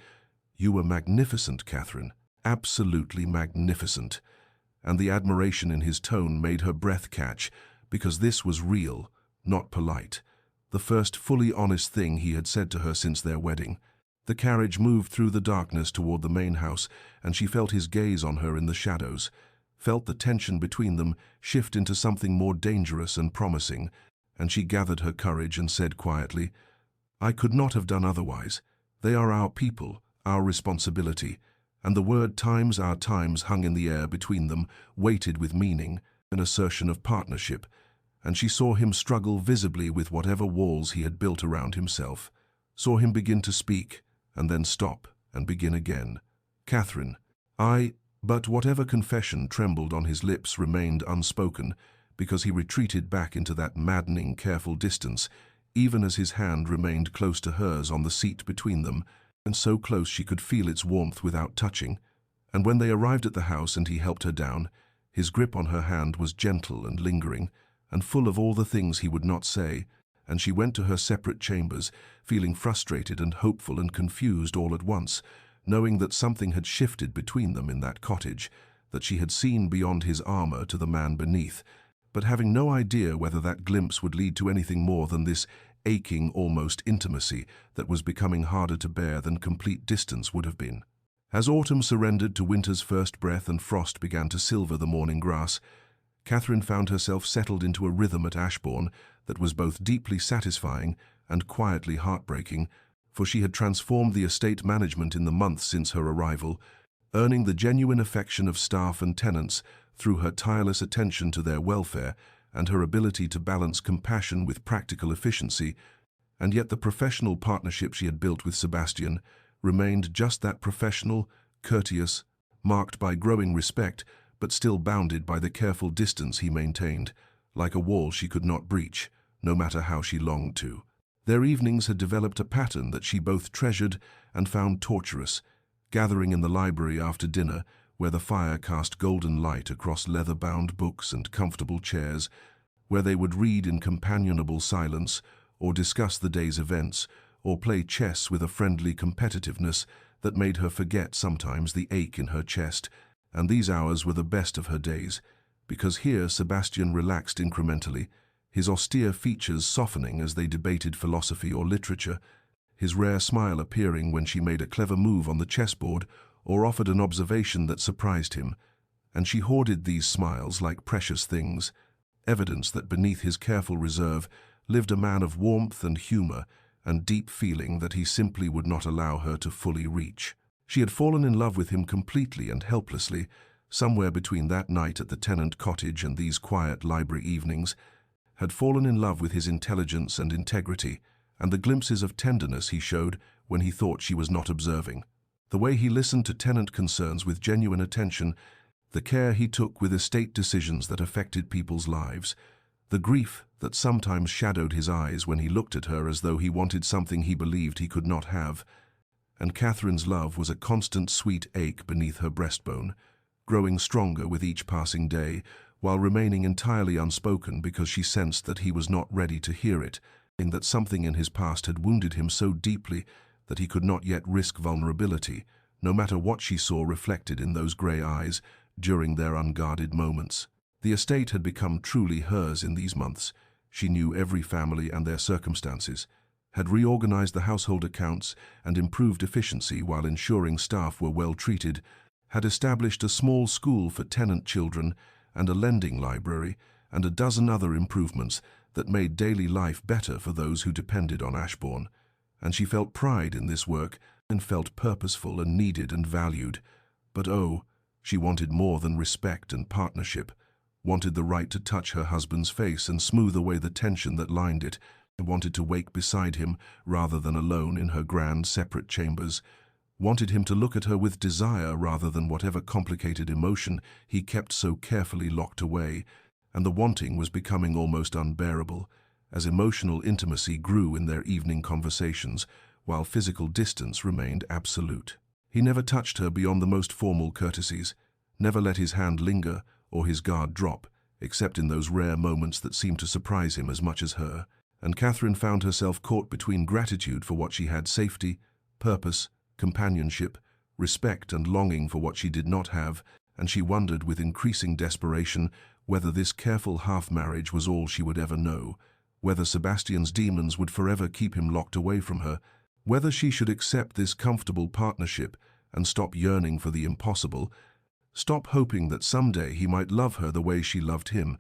"You were magnificent, Catherine, absolutely magnificent." And the admiration in his tone made her breath catch, because this was real, not polite, the first fully honest thing he had said to her since their wedding. The carriage moved through the darkness toward the main house, and she felt his gaze on her in the shadows, felt the tension between them shift into something more dangerous and promising, and she gathered her courage and said quietly, "I could not have done otherwise. They are our people, our responsibility," and the word times our times hung in the air between them, weighted with meaning, an assertion of partnership, and she saw him struggle visibly with whatever walls he had built around himself, saw him begin to speak, and then stop and begin again. "Catherine, but whatever confession trembled on his lips remained unspoken, because he retreated back into that maddening, careful distance, even as his hand remained close to hers on the seat between them, and so close she could feel its warmth without touching. And when they arrived at the house and he helped her down, his grip on her hand was gentle and lingering, and full of all the things he would not say, and she went to her separate chambers, feeling frustrated and hopeful and confused all at once, knowing that something had shifted between them in that cottage, that she had seen beyond his armor to the man beneath, but having no idea whether that glimpse would lead to anything more than this aching, almost intimacy that was becoming harder to bear than complete distance would have been. As autumn surrendered to winter's first breath and frost began to silver the morning grass, Catherine found herself settled into a rhythm at Ashbourne that was both deeply satisfying and quietly heartbreaking, for she had transformed the estate management in the months since her arrival, earning the genuine affection of staff and tenants through her tireless attention to their welfare and her ability to balance compassion with practical efficiency, and yet the professional partnership she had built with Sebastian remained just that professional, courteous, marked by growing respect, but still bounded by the careful distance he maintained, like a wall she could not breach, no matter how she longed to. Their evenings had developed a pattern that she both treasured and found torturous, gathering in the library after dinner, where the fire cast golden light across leather-bound books and comfortable chairs, where they would read in companionable silence, or discuss the day's events, or play chess with a friendly competitiveness that made her forget sometimes the ache in her chest. And these hours were the best of her days, because here Sebastian relaxed incrementally, his austere features softening as they debated philosophy or literature, his rare smile appearing when she made a clever move on the chessboard or offered an observation that surprised him, and she hoarded these smiles like precious things, evidence that beneath his careful reserve lived a man of warmth and humor and deep feeling that he simply would not allow her to fully reach. She had fallen in love with him completely and helplessly, somewhere between that night at the tenant cottage and these quiet library evenings, had fallen in love with his intelligence and integrity, and the glimpses of tenderness he showed when he thought she was not observing. The way he listened to tenant concerns with genuine attention, the care he took with estate decisions that affected people's lives, the grief that sometimes shadowed his eyes when he looked at her as though he wanted something he believed he could not have. And Catherine's love was a constant sweet ache beneath her breastbone, growing stronger with each passing day, while remaining entirely unspoken because she sensed that he was not ready to hear it, and that something in his past had wounded him so deeply that he could not yet risk vulnerability, no matter what she saw reflected in those grey eyes during their unguarded moments. The estate had become truly hers in these months. She knew every family and their circumstances, had reorganized the household accounts and improved efficiency while ensuring staff were well treated, had established a small school for tenant children and a lending library, and a dozen other improvements that made daily life better for those who depended on Ashbourne. And she felt pride in this work and felt purposeful and needed and valued. But oh, she wanted more than respect and partnership, wanted the right to touch her husband's face and smooth away the tension that lined it, wanted to wake beside him rather than alone in her grand separate chambers, wanted him to look at her with desire rather than whatever complicated emotion he kept so carefully locked away, and the wanting was becoming almost unbearable, as emotional intimacy grew in their evening conversations, while physical distance remained absolute. He never touched her beyond the most formal courtesies, never let his hand linger or his guard drop, except in those rare moments that seemed to surprise him as much as her, and Catherine found herself caught between gratitude for what she had, safety, purpose, companionship, respect, and longing for what she did not have, and she wondered with increasing desperation whether this careful half-marriage was all she would ever know, whether Sebastian's demons would forever keep him locked away from her, whether she should accept this comfortable partnership and stop yearning for the impossible, stop hoping that someday he might love her the way she loved him,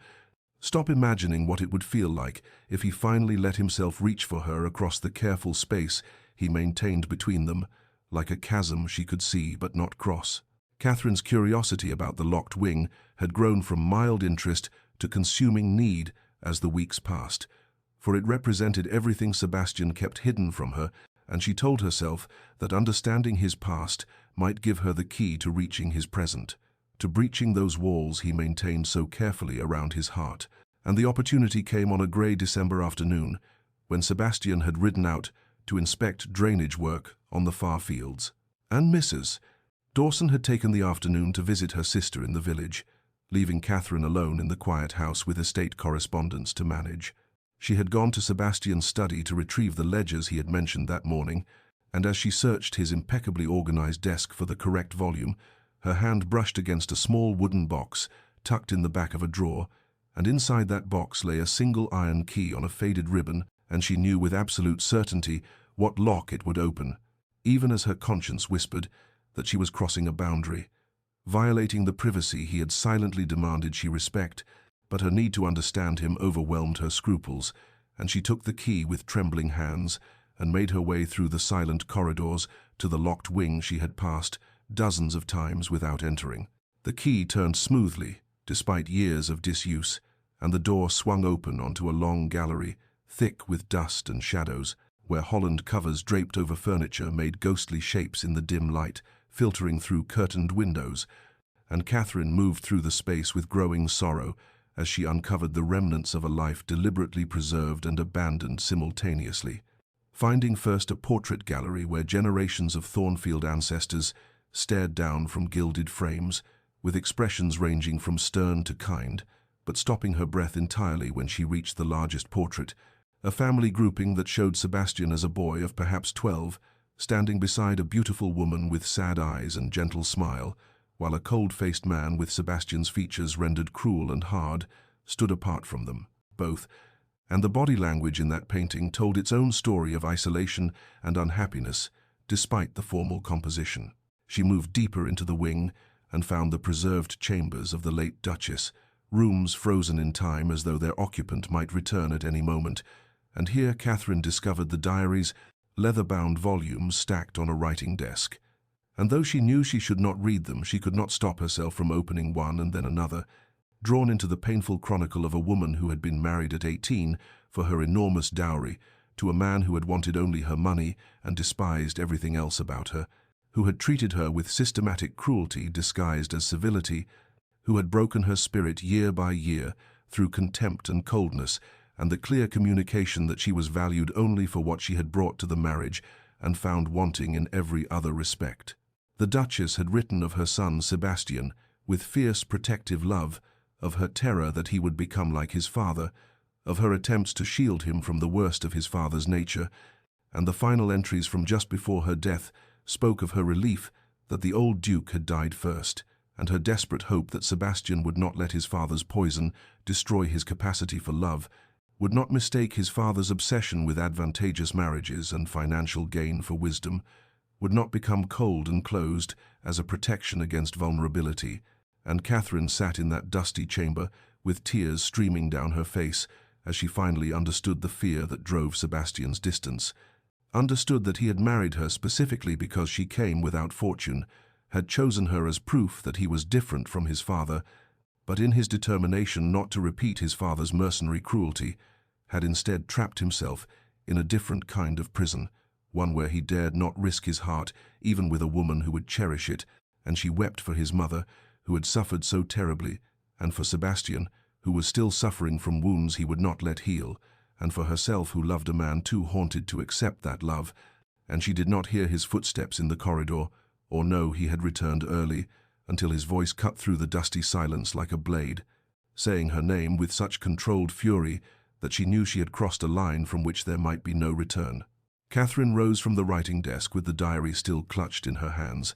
stop imagining what it would feel like if he finally let himself reach for her across the careful space he maintained between them, like a chasm she could see but not cross. Catherine's curiosity about the locked wing had grown from mild interest to consuming need as the weeks passed, for it represented everything Sebastian kept hidden from her, and she told herself that understanding his past might give her the key to reaching his present, to breaching those walls he maintained so carefully around his heart. And the opportunity came on a grey December afternoon, when Sebastian had ridden out to inspect drainage work on the far fields. And Mrs. Dawson had taken the afternoon to visit her sister in the village, leaving Catherine alone in the quiet house with estate correspondence to manage. She had gone to Sebastian's study to retrieve the ledgers he had mentioned that morning, and as she searched his impeccably organized desk for the correct volume, her hand brushed against a small wooden box tucked in the back of a drawer, and inside that box lay a single iron key on a faded ribbon, and she knew with absolute certainty what lock it would open, even as her conscience whispered that she was crossing a boundary, violating the privacy he had silently demanded she respect. But her need to understand him overwhelmed her scruples, and she took the key with trembling hands and made her way through the silent corridors to the locked wing she had passed dozens of times without entering. The key turned smoothly, despite years of disuse, and the door swung open onto a long gallery, thick with dust and shadows, where holland covers draped over furniture made ghostly shapes in the dim light, filtering through curtained windows, and Catherine moved through the space with growing sorrow as she uncovered the remnants of a life deliberately preserved and abandoned simultaneously. Finding first a portrait gallery where generations of Thornfield ancestors stared down from gilded frames, with expressions ranging from stern to kind, but stopping her breath entirely when she reached the largest portrait, a family grouping that showed Sebastian as a boy of perhaps 12, standing beside a beautiful woman with sad eyes and gentle smile, while a cold-faced man with Sebastian's features rendered cruel and hard stood apart from them, both, and the body language in that painting told its own story of isolation and unhappiness, despite the formal composition. She moved deeper into the wing and found the preserved chambers of the late Duchess, rooms frozen in time as though their occupant might return at any moment, and here Catherine discovered the diaries, leather-bound volumes stacked on a writing desk. And though she knew she should not read them, she could not stop herself from opening one and then another, drawn into the painful chronicle of a woman who had been married at 18 for her enormous dowry to a man who had wanted only her money and despised everything else about her, who had treated her with systematic cruelty disguised as civility, who had broken her spirit year by year through contempt and coldness and the clear communication that she was valued only for what she had brought to the marriage and found wanting in every other respect. The Duchess had written of her son Sebastian with fierce protective love, of her terror that he would become like his father, of her attempts to shield him from the worst of his father's nature, and the final entries from just before her death spoke of her relief that the old Duke had died first, and her desperate hope that Sebastian would not let his father's poison destroy his capacity for love, would not mistake his father's obsession with advantageous marriages and financial gain for wisdom, would not become cold and closed as a protection against vulnerability, and Catherine sat in that dusty chamber with tears streaming down her face as she finally understood the fear that drove Sebastian's distance, understood that he had married her specifically because she came without fortune, had chosen her as proof that he was different from his father, but in his determination not to repeat his father's mercenary cruelty, had instead trapped himself in a different kind of prison, one where he dared not risk his heart even with a woman who would cherish it, and she wept for his mother, who had suffered so terribly, and for Sebastian, who was still suffering from wounds he would not let heal, and for herself who loved a man too haunted to accept that love, and she did not hear his footsteps in the corridor, or know he had returned early, until his voice cut through the dusty silence like a blade, saying her name with such controlled fury that she knew she had crossed a line from which there might be no return. Catherine rose from the writing desk with the diary still clutched in her hands,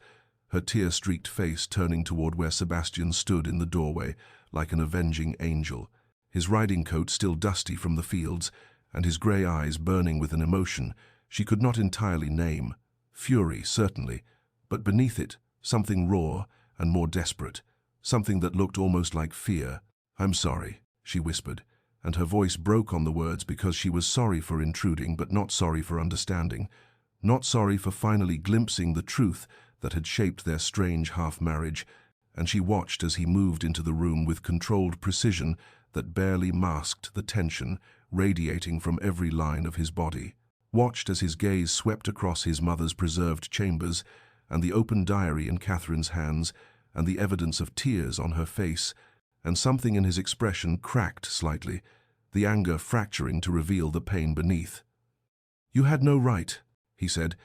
her tear-streaked face turning toward where Sebastian stood in the doorway like an avenging angel, his riding coat still dusty from the fields, and his grey eyes burning with an emotion she could not entirely name. Fury, certainly, but beneath it, something raw and more desperate, something that looked almost like fear. "I'm sorry," she whispered, and her voice broke on the words because she was sorry for intruding but not sorry for understanding, not sorry for finally glimpsing the truth that had shaped their strange half-marriage, and she watched as he moved into the room with controlled precision that barely masked the tension radiating from every line of his body, watched as his gaze swept across his mother's preserved chambers and the open diary in Catherine's hands and the evidence of tears on her face, and something in his expression cracked slightly, the anger fracturing to reveal the pain beneath. "You had no right," he said,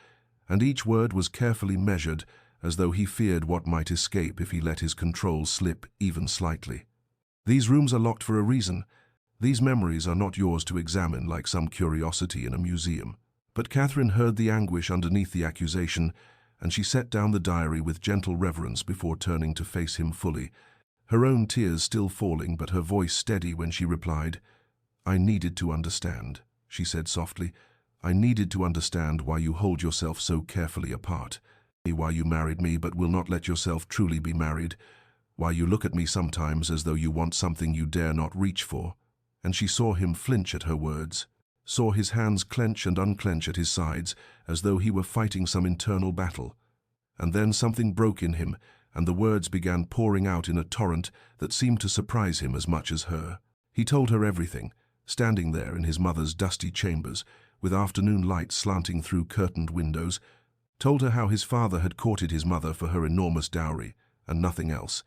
and each word was carefully measured as though he feared what might escape if he let his control slip even slightly. "These rooms are locked for a reason. These memories are not yours to examine like some curiosity in a museum. But Catherine heard the anguish underneath the accusation, and she set down the diary with gentle reverence before turning to face him fully, her own tears still falling but her voice steady when she replied. "I needed to understand," she said softly. "I needed to understand why you hold yourself so carefully apart, why you married me but will not let yourself truly be married, why you look at me sometimes as though you want something you dare not reach for." And she saw him flinch at her words, saw his hands clench and unclench at his sides as though he were fighting some internal battle. And then something broke in him, and the words began pouring out in a torrent that seemed to surprise him as much as her. He told her everything, standing there in his mother's dusty chambers, with afternoon light slanting through curtained windows, told her how his father had courted his mother for her enormous dowry, and nothing else,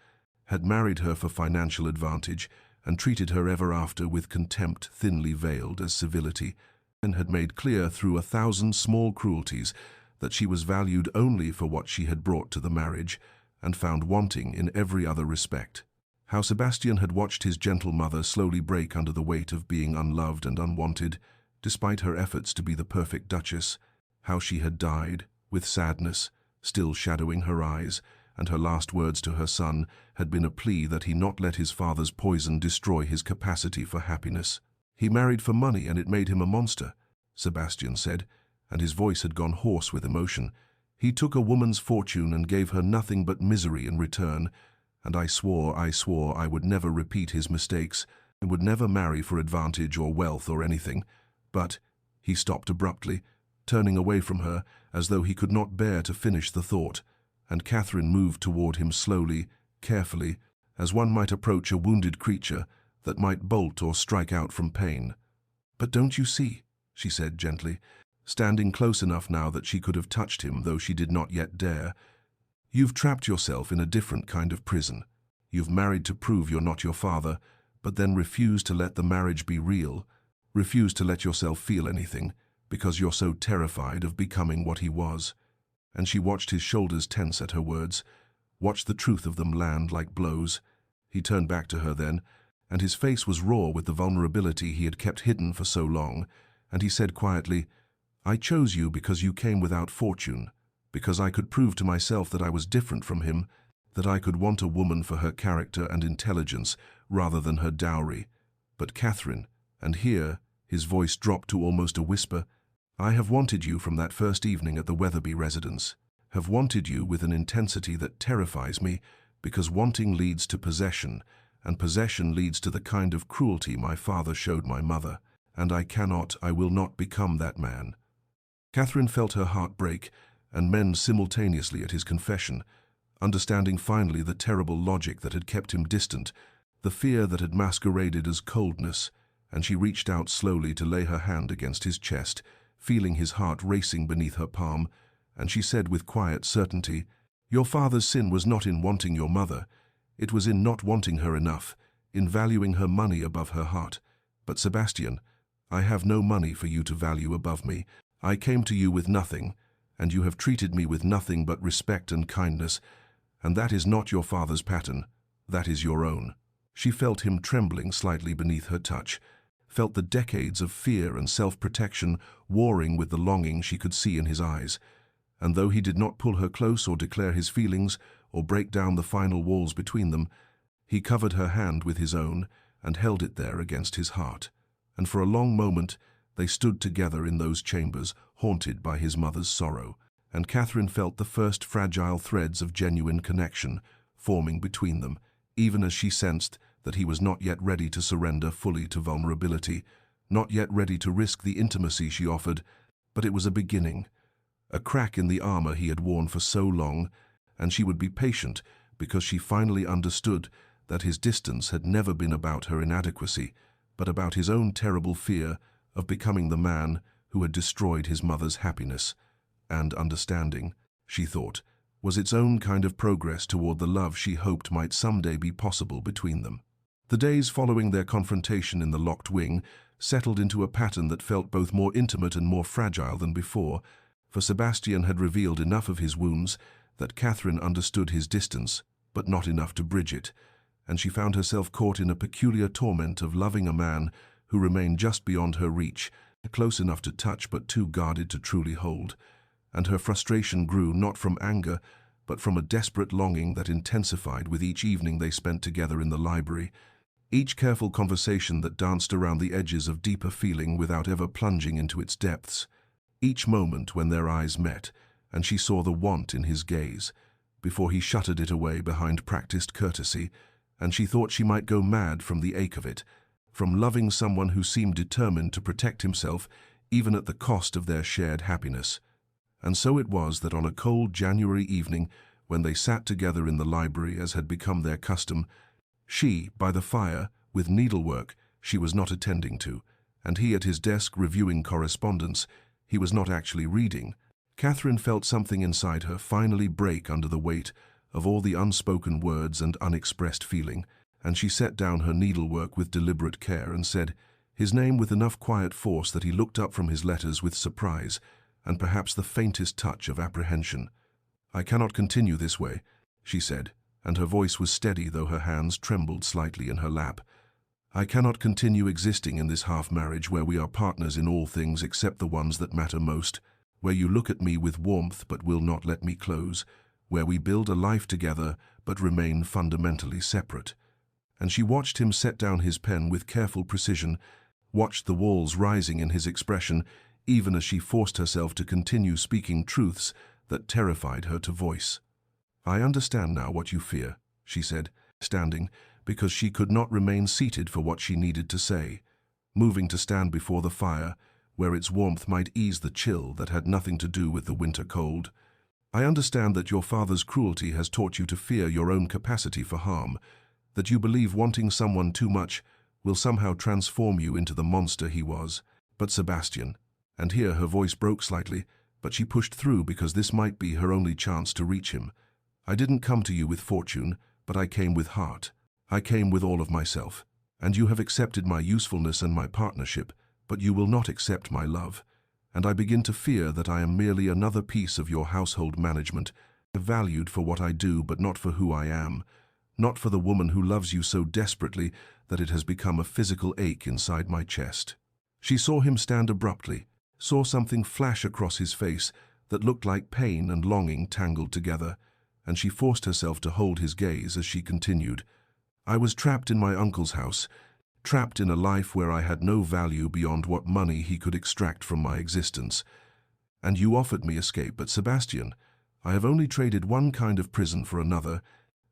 had married her for financial advantage, and treated her ever after with contempt thinly veiled as civility, and had made clear through 1,000 small cruelties that she was valued only for what she had brought to the marriage, and found wanting in every other respect. How Sebastian had watched his gentle mother slowly break under the weight of being unloved and unwanted, despite her efforts to be the perfect duchess, how she had died, with sadness, still shadowing her eyes, and her last words to her son had been a plea that he not let his father's poison destroy his capacity for happiness. "He married for money and it made him a monster," Sebastian said, and his voice had gone hoarse with emotion. "He took a woman's fortune and gave her nothing but misery in return, and I swore I would never repeat his mistakes and would never marry for advantage or wealth or anything. But—" he stopped abruptly, turning away from her as though he could not bear to finish the thought, and Catherine moved toward him slowly, carefully, as one might approach a wounded creature that might bolt or strike out from pain. "But don't you see?" she said gently, standing close enough now that she could have touched him, though she did not yet dare. "You've trapped yourself in a different kind of prison. You've married to prove you're not your father, but then refused to let the marriage be real, refused to let yourself feel anything, because you're so terrified of becoming what he was." And she watched his shoulders tense at her words, watched the truth of them land like blows. He turned back to her then, and his face was raw with the vulnerability he had kept hidden for so long, and he said quietly, "I chose you because you came without fortune, because I could prove to myself that I was different from him, that I could want a woman for her character and intelligence rather than her dowry. But Catherine," and here his voice dropped to almost a whisper, "I have wanted you from that first evening at the Weatherby residence, have wanted you with an intensity that terrifies me, because wanting leads to possession, and possession leads to the kind of cruelty my father showed my mother, and I will not become that man." Catherine felt her heart break and mend simultaneously at his confession, understanding finally the terrible logic that had kept him distant, the fear that had masqueraded as coldness, and she reached out slowly to lay her hand against his chest, feeling his heart racing beneath her palm, and she said with quiet certainty, "Your father's sin was not in wanting your mother. It was in not wanting her enough, in valuing her money above her heart. But Sebastian, I have no money for you to value above me. I came to you with nothing, and you have treated me with nothing but respect and kindness, and that is not your father's pattern, that is your own." She felt him trembling slightly beneath her touch, felt the decades of fear and self-protection warring with the longing she could see in his eyes, and though he did not pull her close or declare his feelings or break down the final walls between them, he covered her hand with his own and held it there against his heart, and for a long moment they stood together in those chambers, haunted by his mother's sorrow, and Catherine felt the first fragile threads of genuine connection forming between them, even as she sensed that he was not yet ready to surrender fully to vulnerability, not yet ready to risk the intimacy she offered, but it was a beginning, a crack in the armor he had worn for so long, and she would be patient because she finally understood that his distance had never been about her inadequacy, but about his own terrible fear of becoming the man who had destroyed his mother's happiness. And understanding, she thought, was its own kind of progress toward the love she hoped might someday be possible between them. The days following their confrontation in the locked wing settled into a pattern that felt both more intimate and more fragile than before, for Sebastian had revealed enough of his wounds that Catherine understood his distance, but not enough to bridge it, and she found herself caught in a peculiar torment of loving a man who remained just beyond her reach, close enough to touch but too guarded to truly hold, and her frustration grew not from anger, but from a desperate longing that intensified with each evening they spent together in the library, each careful conversation that danced around the edges of deeper feeling without ever plunging into its depths, each moment when their eyes met, and she saw the want in his gaze, before he shuttered it away behind practiced courtesy, and she thought she might go mad from the ache of it, from loving someone who seemed determined to protect himself even at the cost of their shared happiness. And so it was that on a cold January evening, when they sat together in the library as had become their custom, she, by the fire, with needlework she was not attending to, and he at his desk reviewing correspondence he was not actually reading, Catherine felt something inside her finally break under the weight of all the unspoken words and unexpressed feeling, and she set down her needlework with deliberate care and said, his name with enough quiet force that he looked up from his letters with surprise and perhaps the faintest touch of apprehension. "I cannot continue this way," she said, and her voice was steady though her hands trembled slightly in her lap. "I cannot continue existing in this half-marriage where we are partners in all things except the ones that matter most, where you look at me with warmth but will not let me close, where we build a life together but remain fundamentally separate." And she watched him set down his pen with careful precision, watched the walls rising in his expression, even as she forced herself to continue speaking truths that terrified her to voice. "I understand now what you fear," she said, standing, because she could not remain seated for what she needed to say, moving to stand before the fire, where its warmth might ease the chill that had nothing to do with the winter cold. "I understand that your father's cruelty has taught you to fear your own capacity for harm, that you believe wanting someone too much will somehow transform you into the monster he was. But Sebastian," and here her voice broke slightly, but she pushed through because this might be her only chance to reach him, "I didn't come to you with fortune, but I came with heart. I came with all of myself, and you have accepted my usefulness and my partnership, but you will not accept my love, and I begin to fear that I am merely another piece of your household management, valued for what I do but not for who I am, not for the woman who loves you so desperately that it has become a physical ache inside my chest." She saw him stand abruptly, saw something flash across his face that looked like pain and longing tangled together, and she forced herself to hold his gaze as she continued, "I was trapped in my uncle's house, trapped in a life where I had no value beyond what money he could extract from my existence. And you offered me escape, but Sebastian, I have only traded one kind of prison for another,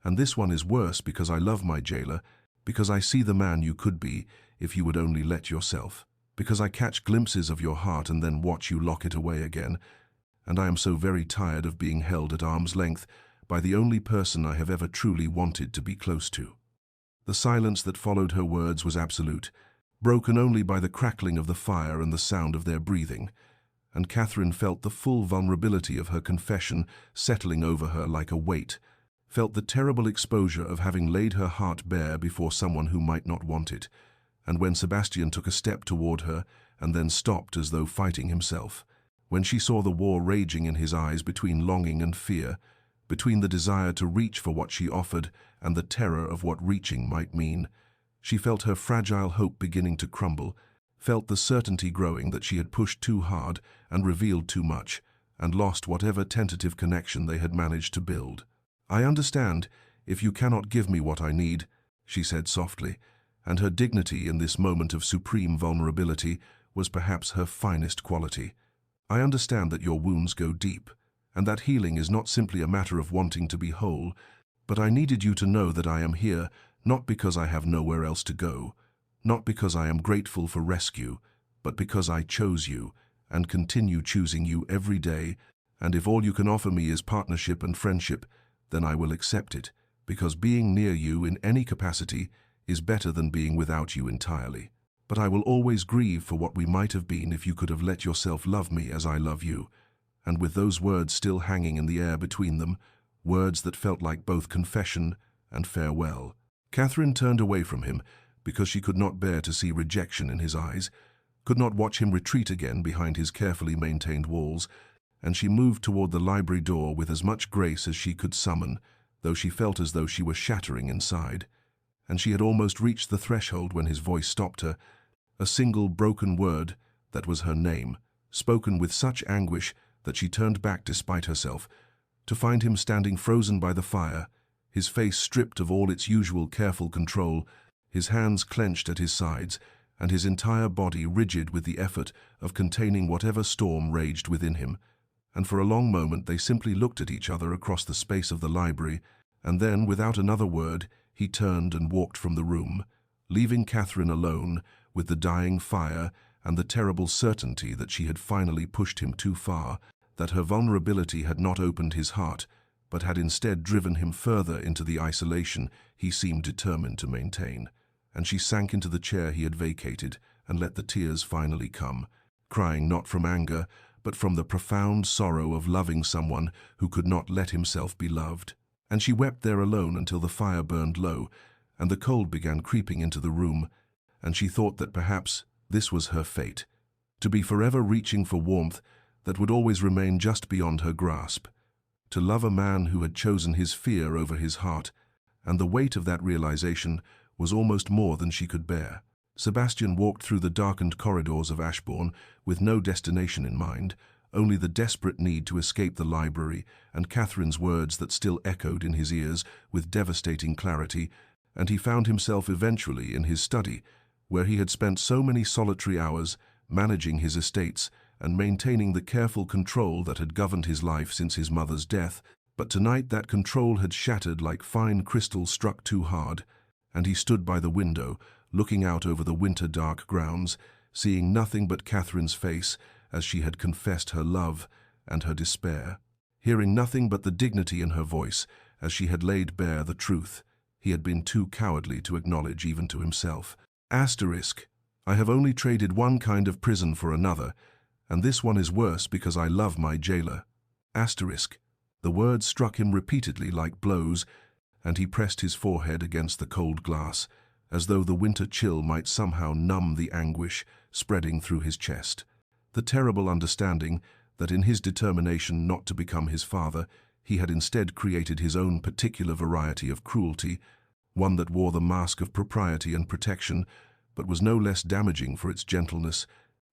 and this one is worse because I love my jailer, because I see the man you could be if you would only let yourself, because I catch glimpses of your heart and then watch you lock it away again, and I am so very tired of being held at arm's length by the only person I have ever truly wanted to be close to." The silence that followed her words was absolute, broken only by the crackling of the fire and the sound of their breathing, and Catherine felt the full vulnerability of her confession settling over her like a weight, felt the terrible exposure of having laid her heart bare before someone who might not want it, and when Sebastian took a step toward her and then stopped as though fighting himself, when she saw the war raging in his eyes between longing and fear, between the desire to reach for what she offered and the terror of what reaching might mean, she felt her fragile hope beginning to crumble, felt the certainty growing that she had pushed too hard and revealed too much, and lost whatever tentative connection they had managed to build. "I understand if you cannot give me what I need," she said softly, and her dignity in this moment of supreme vulnerability was perhaps her finest quality. "I understand that your wounds go deep, and that healing is not simply a matter of wanting to be whole, but I needed you to know that I am here not because I have nowhere else to go, not because I am grateful for rescue, but because I chose you and continue choosing you every day, and if all you can offer me is partnership and friendship, then I will accept it, because being near you in any capacity is better than being without you entirely. But I will always grieve for what we might have been if you could have let yourself love me as I love you." And with those words still hanging in the air between them, words that felt like both confession and farewell, Catherine turned away from him because she could not bear to see rejection in his eyes, could not watch him retreat again behind his carefully maintained walls, and she moved toward the library door with as much grace as she could summon, though she felt as though she were shattering inside. And she had almost reached the threshold when his voice stopped her, a single broken word that was her name, spoken with such anguish that she turned back despite herself, to find him standing frozen by the fire, his face stripped of all its usual careful control, his hands clenched at his sides, and his entire body rigid with the effort of containing whatever storm raged within him. And for a long moment they simply looked at each other across the space of the library, and then, without another word, he turned and walked from the room, leaving Catherine alone with the dying fire and the terrible certainty that she had finally pushed him too far, that her vulnerability had not opened his heart, but had instead driven him further into the isolation he seemed determined to maintain. And she sank into the chair he had vacated and let the tears finally come, crying not from anger, but from the profound sorrow of loving someone who could not let himself be loved. And she wept there alone until the fire burned low, and the cold began creeping into the room, and she thought that perhaps this was her fate, to be forever reaching for warmth that would always remain just beyond her grasp, to love a man who had chosen his fear over his heart, and the weight of that realization was almost more than she could bear. Sebastian walked through the darkened corridors of Ashbourne with no destination in mind, only the desperate need to escape the library and Catherine's words that still echoed in his ears with devastating clarity, and he found himself eventually in his study, where he had spent so many solitary hours managing his estates and maintaining the careful control that had governed his life since his mother's death. But tonight that control had shattered like fine crystal struck too hard, and he stood by the window, looking out over the winter-dark grounds, seeing nothing but Catherine's face as she had confessed her love and her despair, hearing nothing but the dignity in her voice as she had laid bare the truth he had been too cowardly to acknowledge even to himself. Asterisk. I have only traded one kind of prison for another, and this one is worse because I love my jailer. Asterisk. The words struck him repeatedly like blows, and he pressed his forehead against the cold glass, as though the winter chill might somehow numb the anguish spreading through his chest. The terrible understanding that in his determination not to become his father, he had instead created his own particular variety of cruelty, one that wore the mask of propriety and protection, but was no less damaging for its gentleness,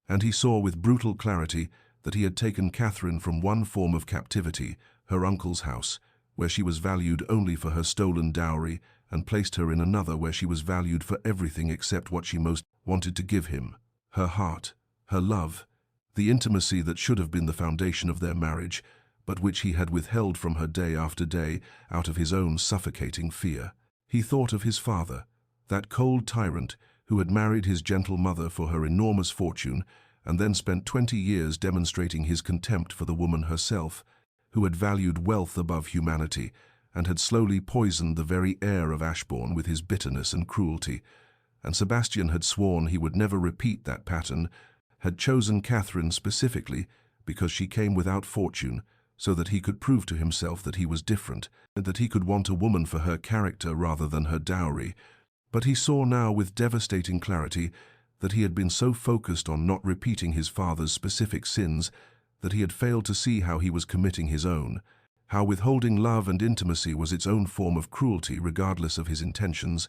and he saw with brutal clarity that he had taken Catherine from one form of captivity, her uncle's house, where she was valued only for her stolen dowry, and placed her in another where she was valued for everything except what she most wanted to give him, her heart, her love, the intimacy that should have been the foundation of their marriage, but which he had withheld from her day after day out of his own suffocating fear. He thought of his father, that cold tyrant who had married his gentle mother for her enormous fortune and then spent 20 years demonstrating his contempt for the woman herself, who had valued wealth above humanity and had slowly poisoned the very air of Ashbourne with his bitterness and cruelty. And Sebastian had sworn he would never repeat that pattern, had chosen Catherine specifically because she came without fortune, so that he could prove to himself that he was different, and that he could want a woman for her character rather than her dowry. But he saw now with devastating clarity that he had been so focused on not repeating his father's specific sins that he had failed to see how he was committing his own, how withholding love and intimacy was its own form of cruelty regardless of his intentions,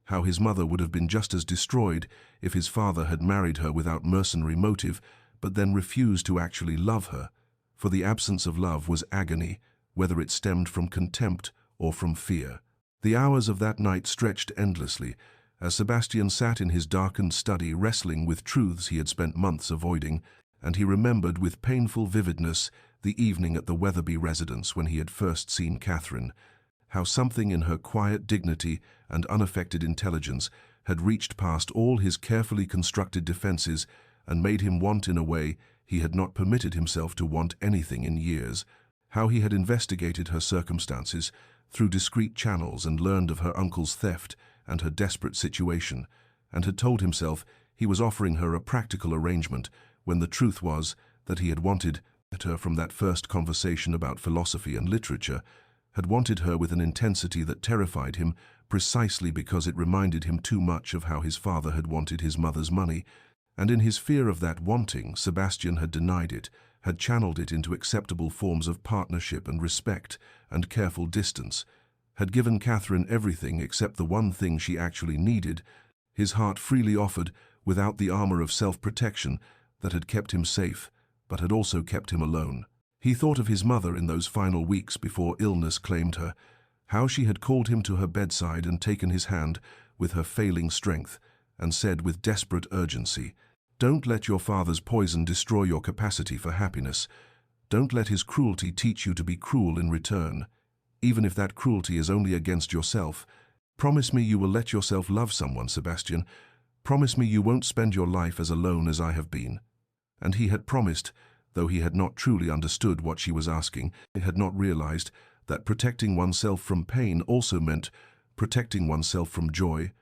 how his mother would have been just as destroyed if his father had married her without mercenary motive, but then refused to actually love her, for the absence of love was agony, whether it stemmed from contempt or from fear. The hours of that night stretched endlessly, as Sebastian sat in his darkened study wrestling with truths he had spent months avoiding, and he remembered with painful vividness the evening at the Wetherby residence when he had first seen Catherine, how something in her quiet dignity and unaffected intelligence had reached past all his carefully constructed defenses and made him want in a way he had not permitted himself to want anything in years, how he had investigated her circumstances through discreet channels and learned of her uncle's theft and her desperate situation, and had told himself he was offering her a practical arrangement when the truth was that he had wanted her from that first conversation about philosophy and literature, had wanted her with an intensity that terrified him precisely because it reminded him too much of how his father had wanted his mother's money, and in his fear of that wanting, Sebastian had denied it, had channeled it into acceptable forms of partnership and respect and careful distance, had given Catherine everything except the one thing she actually needed, his heart freely offered without the armor of self-protection that had kept him safe, but had also kept him alone. He thought of his mother in those final weeks before illness claimed her, how she had called him to her bedside and taken his hand with her failing strength, and said with desperate urgency, "Don't let your father's poison destroy your capacity for happiness. Don't let his cruelty teach you to be cruel in return. Even if that cruelty is only against yourself, promise me you will let yourself love someone, Sebastian. Promise me you won't spend your life as alone as I have been." And he had promised, though he had not truly understood what she was asking. He had not realized that protecting oneself from pain also meant protecting oneself from joy,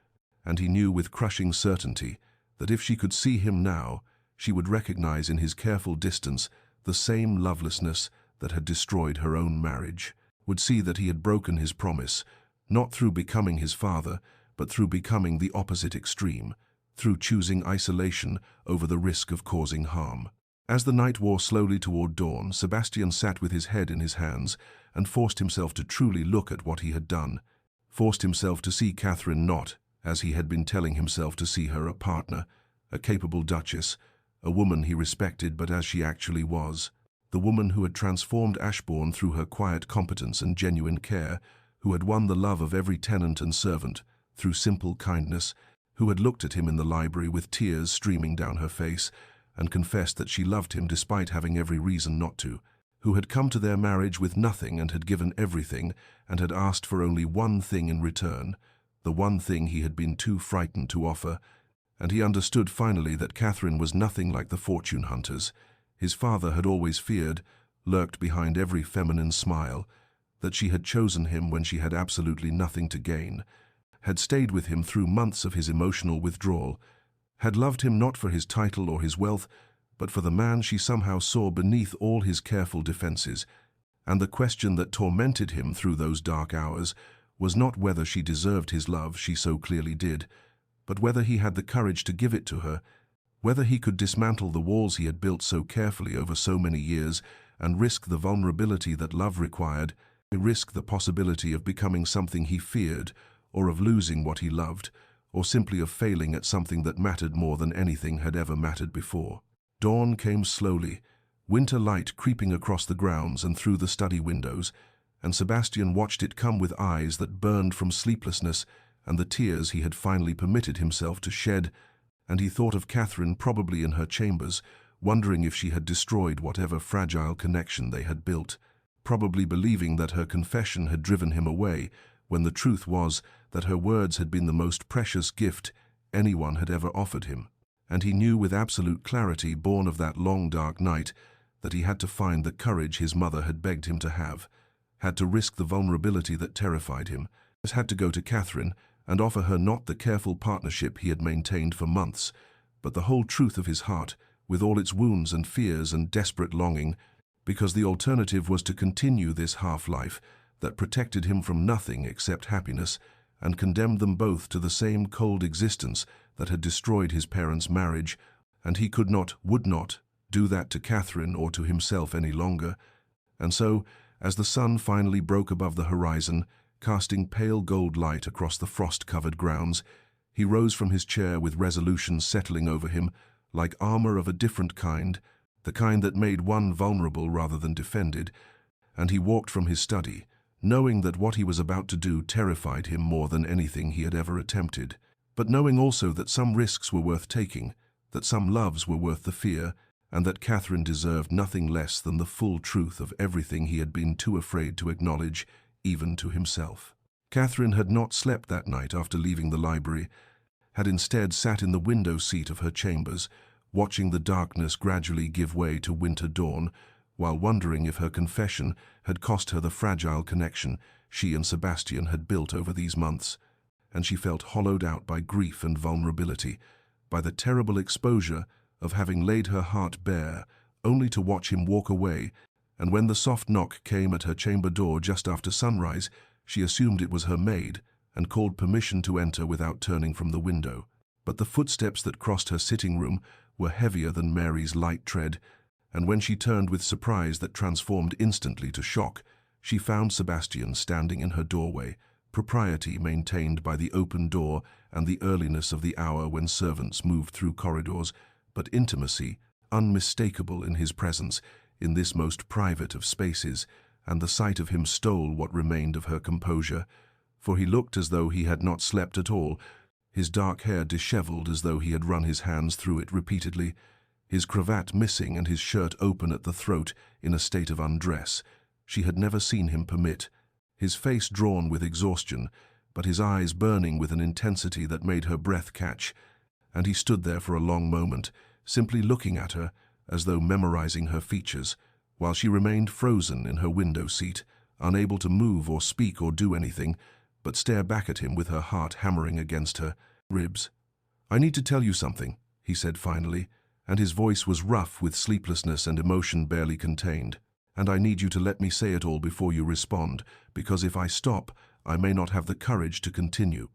and he knew with crushing certainty that if she could see him now, she would recognize in his careful distance the same lovelessness that had destroyed her own marriage, would see that he had broken his promise, not through becoming his father, but through becoming the opposite extreme, through choosing isolation over the risk of causing harm. As the night wore slowly toward dawn, Sebastian sat with his head in his hands and forced himself to truly look at what he had done, forced himself to see Catherine not, as he had been telling himself to see her, a partner, a capable duchess, a woman he respected but as she actually was, the woman who had transformed Ashbourne through her quiet competence and genuine care, who had won the love of every tenant and servant through simple kindness, who had looked at him in the library with tears streaming down her face and confessed that she loved him despite having every reason not to, who had come to their marriage with nothing and had given everything and had asked for only one thing in return, the one thing he had been too frightened to offer, and he understood finally that Catherine was nothing like the fortune hunters his father had always feared, lurked behind every feminine smile, that she had chosen him when she had absolutely nothing to gain, had stayed with him through months of his emotional withdrawal, had loved him not for his title or his wealth, but for the man she somehow saw beneath all his careful defenses, and the question that tormented him through those dark hours was not whether she deserved his love, she so clearly did, but whether he had the courage to give it to her, whether he could dismantle the walls he had built so carefully over so many years and risk the vulnerability that love required, risk the possibility of becoming something he feared, or of losing what he loved, or simply of failing at something that mattered more than anything had ever mattered before. Dawn came slowly, winter light creeping across the grounds and through the study windows, and Sebastian watched it come with eyes that burned from sleeplessness and the tears he had finally permitted himself to shed, and he thought of Catherine probably in her chambers, wondering if she had destroyed whatever fragile connection they had built, probably believing that her confession had driven him away, when the truth was that her words had been the most precious gift anyone had ever offered him. And he knew with absolute clarity, born of that long dark night, that he had to find the courage his mother had begged him to have, had to risk the vulnerability that terrified him, had to go to Catherine and offer her not the careful partnership he had maintained for months, but the whole truth of his heart, with all its wounds and fears and desperate longing, because the alternative was to continue this half-life that protected him from nothing except happiness, and condemned them both to the same cold existence that had destroyed his parents' marriage, and he could not, would not, do that to Catherine or to himself any longer. And so, as the sun finally broke above the horizon, casting pale gold light across the frost-covered grounds, he rose from his chair with resolution settling over him, like armor of a different kind, the kind that made one vulnerable rather than defended, and he walked from his study, knowing that what he was about to do terrified him more than anything he had ever attempted, but knowing also that some risks were worth taking, that some loves were worth the fear, and that Catherine deserved nothing less than the full truth of everything he had been too afraid to acknowledge, even to himself. Catherine had not slept that night after leaving the library, had instead sat in the window seat of her chambers, watching the darkness gradually give way to winter dawn, while wondering if her confession had cost her the fragile connection she and Sebastian had built over these months, and she felt hollowed out by grief and vulnerability, by the terrible exposure of having laid her heart bare, only to watch him walk away, and when the soft knock came at her chamber door just after sunrise, she assumed it was her maid, and called permission to enter without turning from the window. But the footsteps that crossed her sitting room were heavier than Mary's light tread, and when she turned with surprise that transformed instantly to shock, she found Sebastian standing in her doorway, propriety maintained by the open door and the earliness of the hour when servants moved through corridors, but intimacy, unmistakable in his presence, in this most private of spaces, and the sight of him stole what remained of her composure, for he looked as though he had not slept at all, his dark hair dishevelled as though he had run his hands through it repeatedly, his cravat missing and his shirt open at the throat in a state of undress she had never seen him permit, his face drawn with exhaustion, but his eyes burning with an intensity that made her breath catch, and he stood there for a long moment, simply looking at her, as though memorizing her features, while she remained frozen in her window seat, unable to move or speak or do anything, but stare back at him with her heart hammering against her ribs. "I need to tell you something," he said finally, and his voice was rough with sleeplessness and emotion barely contained. "And I need you to let me say it all before you respond, because if I stop, I may not have the courage to continue."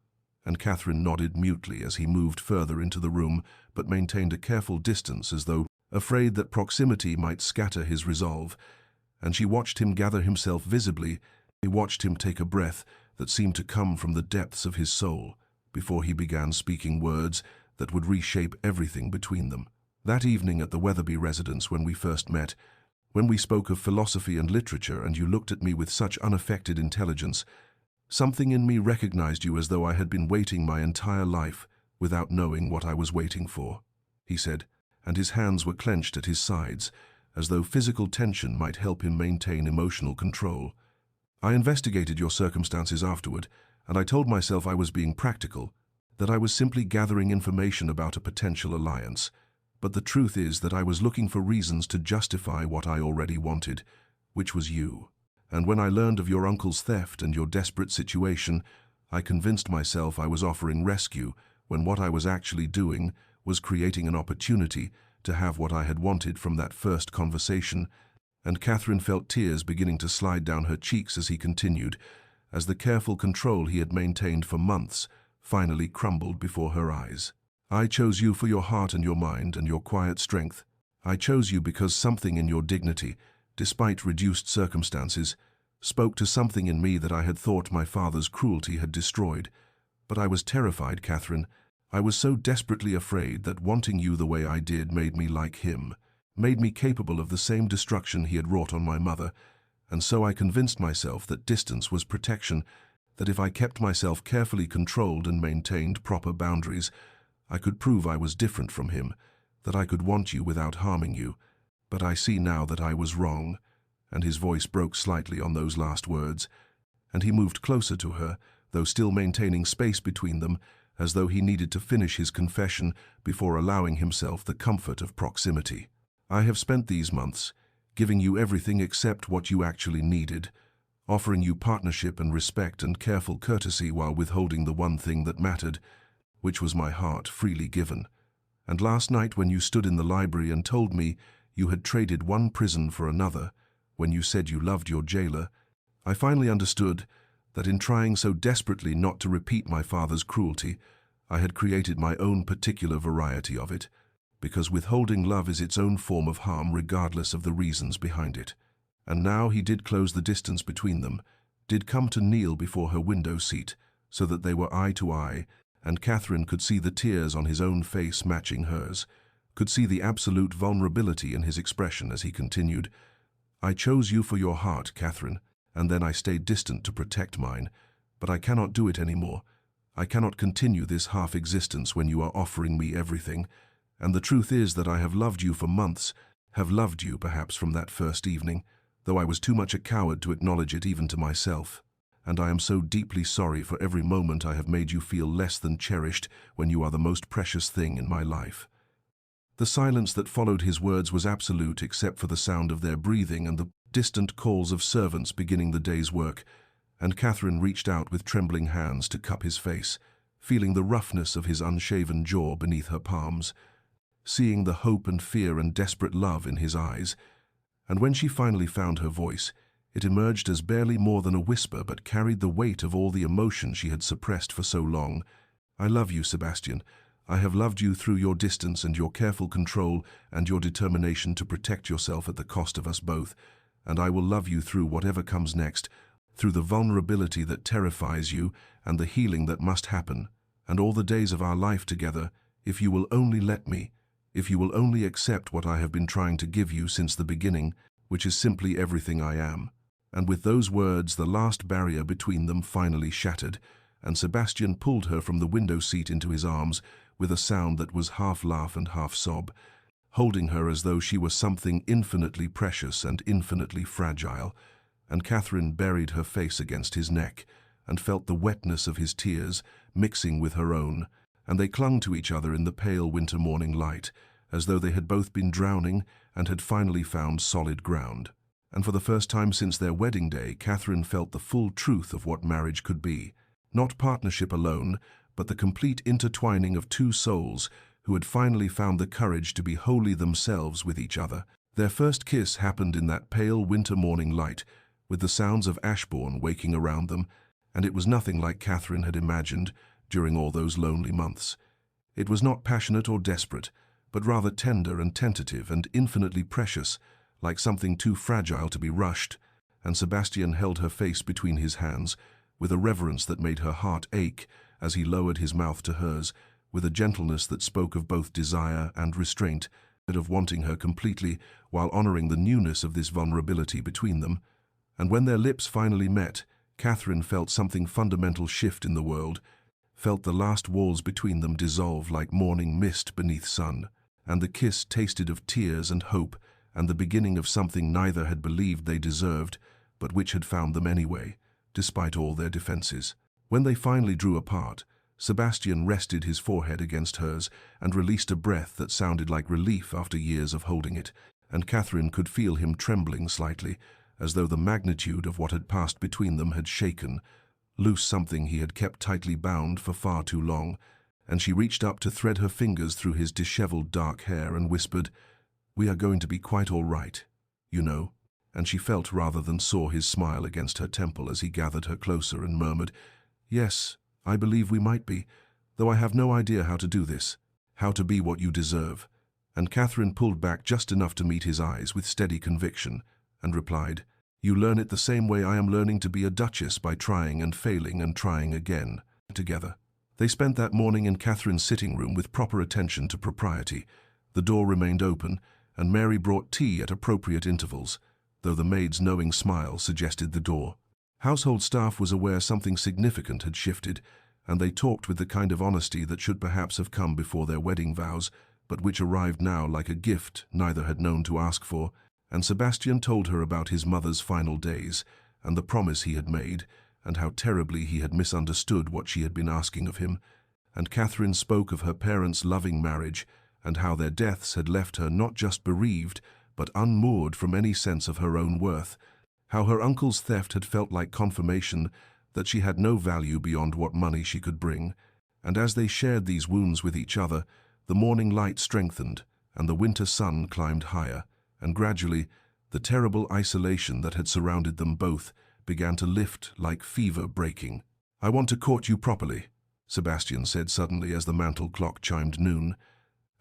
And Catherine nodded mutely as he moved further into the room, but maintained a careful distance as though afraid that proximity might scatter his resolve. And she watched him gather himself visibly, he watched him take a breath that seemed to come from the depths of his soul, before he began speaking words that would reshape everything between them. That evening at the Weatherby residence when we first met, when we spoke of philosophy and literature and you looked at me with such unaffected intelligence, something in me recognized you as though I had been waiting my entire life without knowing what I was waiting for, he said, and his hands were clenched at his sides, as though physical tension might help him maintain emotional control. "I investigated your circumstances afterward, and I told myself I was being practical, that I was simply gathering information about a potential alliance. But the truth is that I was looking for reasons to justify what I already wanted, which was you. And when I learned of your uncle's theft and your desperate situation, I convinced myself I was offering rescue, when what I was actually doing was creating an opportunity to have what I had wanted from that first conversation." And Catherine felt tears beginning to slide down her cheeks as he continued, as the careful control he had maintained for months finally crumbled before her eyes. "I chose you for your heart and your mind and your quiet strength. I chose you because something in your dignity, despite reduced circumstances, spoke to something in me that I had thought my father's cruelty had destroyed. But I was terrified, Catherine. I was so desperately afraid that wanting you the way I did made me like him, made me capable of the same destruction he had wrought on my mother, and so I convinced myself that distance was protection, that if I kept myself carefully controlled and maintained proper boundaries, I could prove I was different from him, that I could want you without harming you. But I see now that I was wrong," and his voice broke slightly on those last words, and he moved closer to her, though still maintaining space between them, as though he needed to finish his confession before allowing himself the comfort of proximity. "I have spent these months giving you everything except what you actually needed, offering you partnership and respect and careful courtesy while withholding the one thing that mattered, which was my heart freely given. And last night when you stood in the library and told me you had traded one prison for another, when you said you loved your jailer, I finally understood that in trying so desperately not to repeat my father's cruelty, I had created my own particular variety of it, because withholding love is its own form of harm regardless of the reasons behind it. And now he did close the distance between them, did come to kneel before her window seat, so that they were eye to eye, and Catherine could see the tears on his own face matching hers, could see the absolute vulnerability in his expression as he continued, "I chose you for your heart, Catherine, and then I stayed distant to protect mine, but I cannot do it anymore. I cannot continue this half-existence when you are offering me everything, and the truth is that I have loved you for months, have loved you perhaps from that first evening, though I was too much a coward to acknowledge it even to myself. And I am so deeply sorry for every moment I have made you feel less than cherished when you are the most precious thing in my life." The silence that followed his words was absolute except for the sound of their breathing and the distant calls of servants beginning the day's work, and Catherine reached out with trembling hands to cup his face, feeling the roughness of his unshaven jaw beneath her palms, seeing the hope and fear and desperate love in his eyes. And when she finally found her voice, it emerged as barely more than a whisper but carried the weight of all the emotion she had suppressed for so long. "I love you, Sebastian. I have loved you through your distance and your careful control and your determination to protect yourself at the cost of us both, and I will love you through whatever comes next, through the vulnerability that terrifies you and the healing that must happen, and all the days of our life together, if you will only let me, if you will only accept what I have been trying to give you since the beginning, which is simply everything I am." And with those words, the last barrier between them finally shattered, and Sebastian pulled her from the window seat into his arms with a sound that was half laugh and half sob, holding her as though she were something infinitely precious and infinitely fragile. And Catherine buried her face against his neck and felt the wetness of his tears mixing with her own, and they clung to each other in the pale winter morning light, as though they had both been drowning and had finally found solid ground. And for the first time since their wedding day, Catherine felt the full truth of what marriage could be. Not partnership alone, but the complete intertwining of two souls who had finally found the courage to be wholly themselves with each other. Their first kiss happened in that pale winter morning light, with the sounds of Ashbourne waking around them, and it was nothing like Catherine had imagined during all those lonely months. It was not passionate or desperate, but rather tender and tentative and infinitely precious, like something too fragile to be rushed, and Sebastian held her face between his hands, with a reverence that made her heart ache as he lowered his mouth to hers, with a gentleness that spoke of both desire and restraint, of wanting her completely while honoring the newness of this vulnerability between them. And when their lips finally met, Catherine felt something fundamental shift in the world, felt the last walls between them dissolve like morning mist beneath sun, and the kiss tasted of tears and hope, and the beginning of something neither had believed they deserved, but which had found them anyway, despite all their defenses. When they finally drew apart, Sebastian rested his forehead against hers and released a breath that sounded like relief after years of holding it, and Catherine could feel him trembling slightly, as though the magnitude of what had passed between them had shaken loose something he had kept tightly bound for far too long, and she reached up to thread her fingers through his disheveled dark hair and whispered, "We are going to be quite all right, you know." And she felt rather than saw his smile against her temple as he gathered her closer and murmured, "Yes, I believe we might be, though I have no idea how to do this, how to be what you deserve." And Catherine pulled back just enough to meet his eyes with steady conviction, and replied, "You learn it the same way I am learning to be a duchess, by trying and failing and trying again." Together. They spent that morning in Catherine's sitting room with proper attention to propriety. The door remained open, and Mary brought tea at appropriate intervals, though the maid's knowing smile suggested the door. Household staff was aware something significant had shifted, and they talked with the kind of honesty that should perhaps have come before their wedding vows, but which arrived now like a gift neither had known to ask for. And Sebastian told her about his mother's final days, and the promise he had made, and how terribly he had misunderstood what she had been asking of him. And Catherine spoke of her parents' loving marriage, and how their deaths had left her not just bereaved, but unmoored from any sense of her own worth, how her uncle's theft had felt like confirmation that she had no value beyond what money she could bring. And as they shared these wounds with each other, the morning light strengthened, and the winter sun climbed higher, and gradually the terrible isolation that had surrounded them both began to lift like fever breaking. "I want to court you properly," Sebastian said suddenly as the mantel clock chimed noon,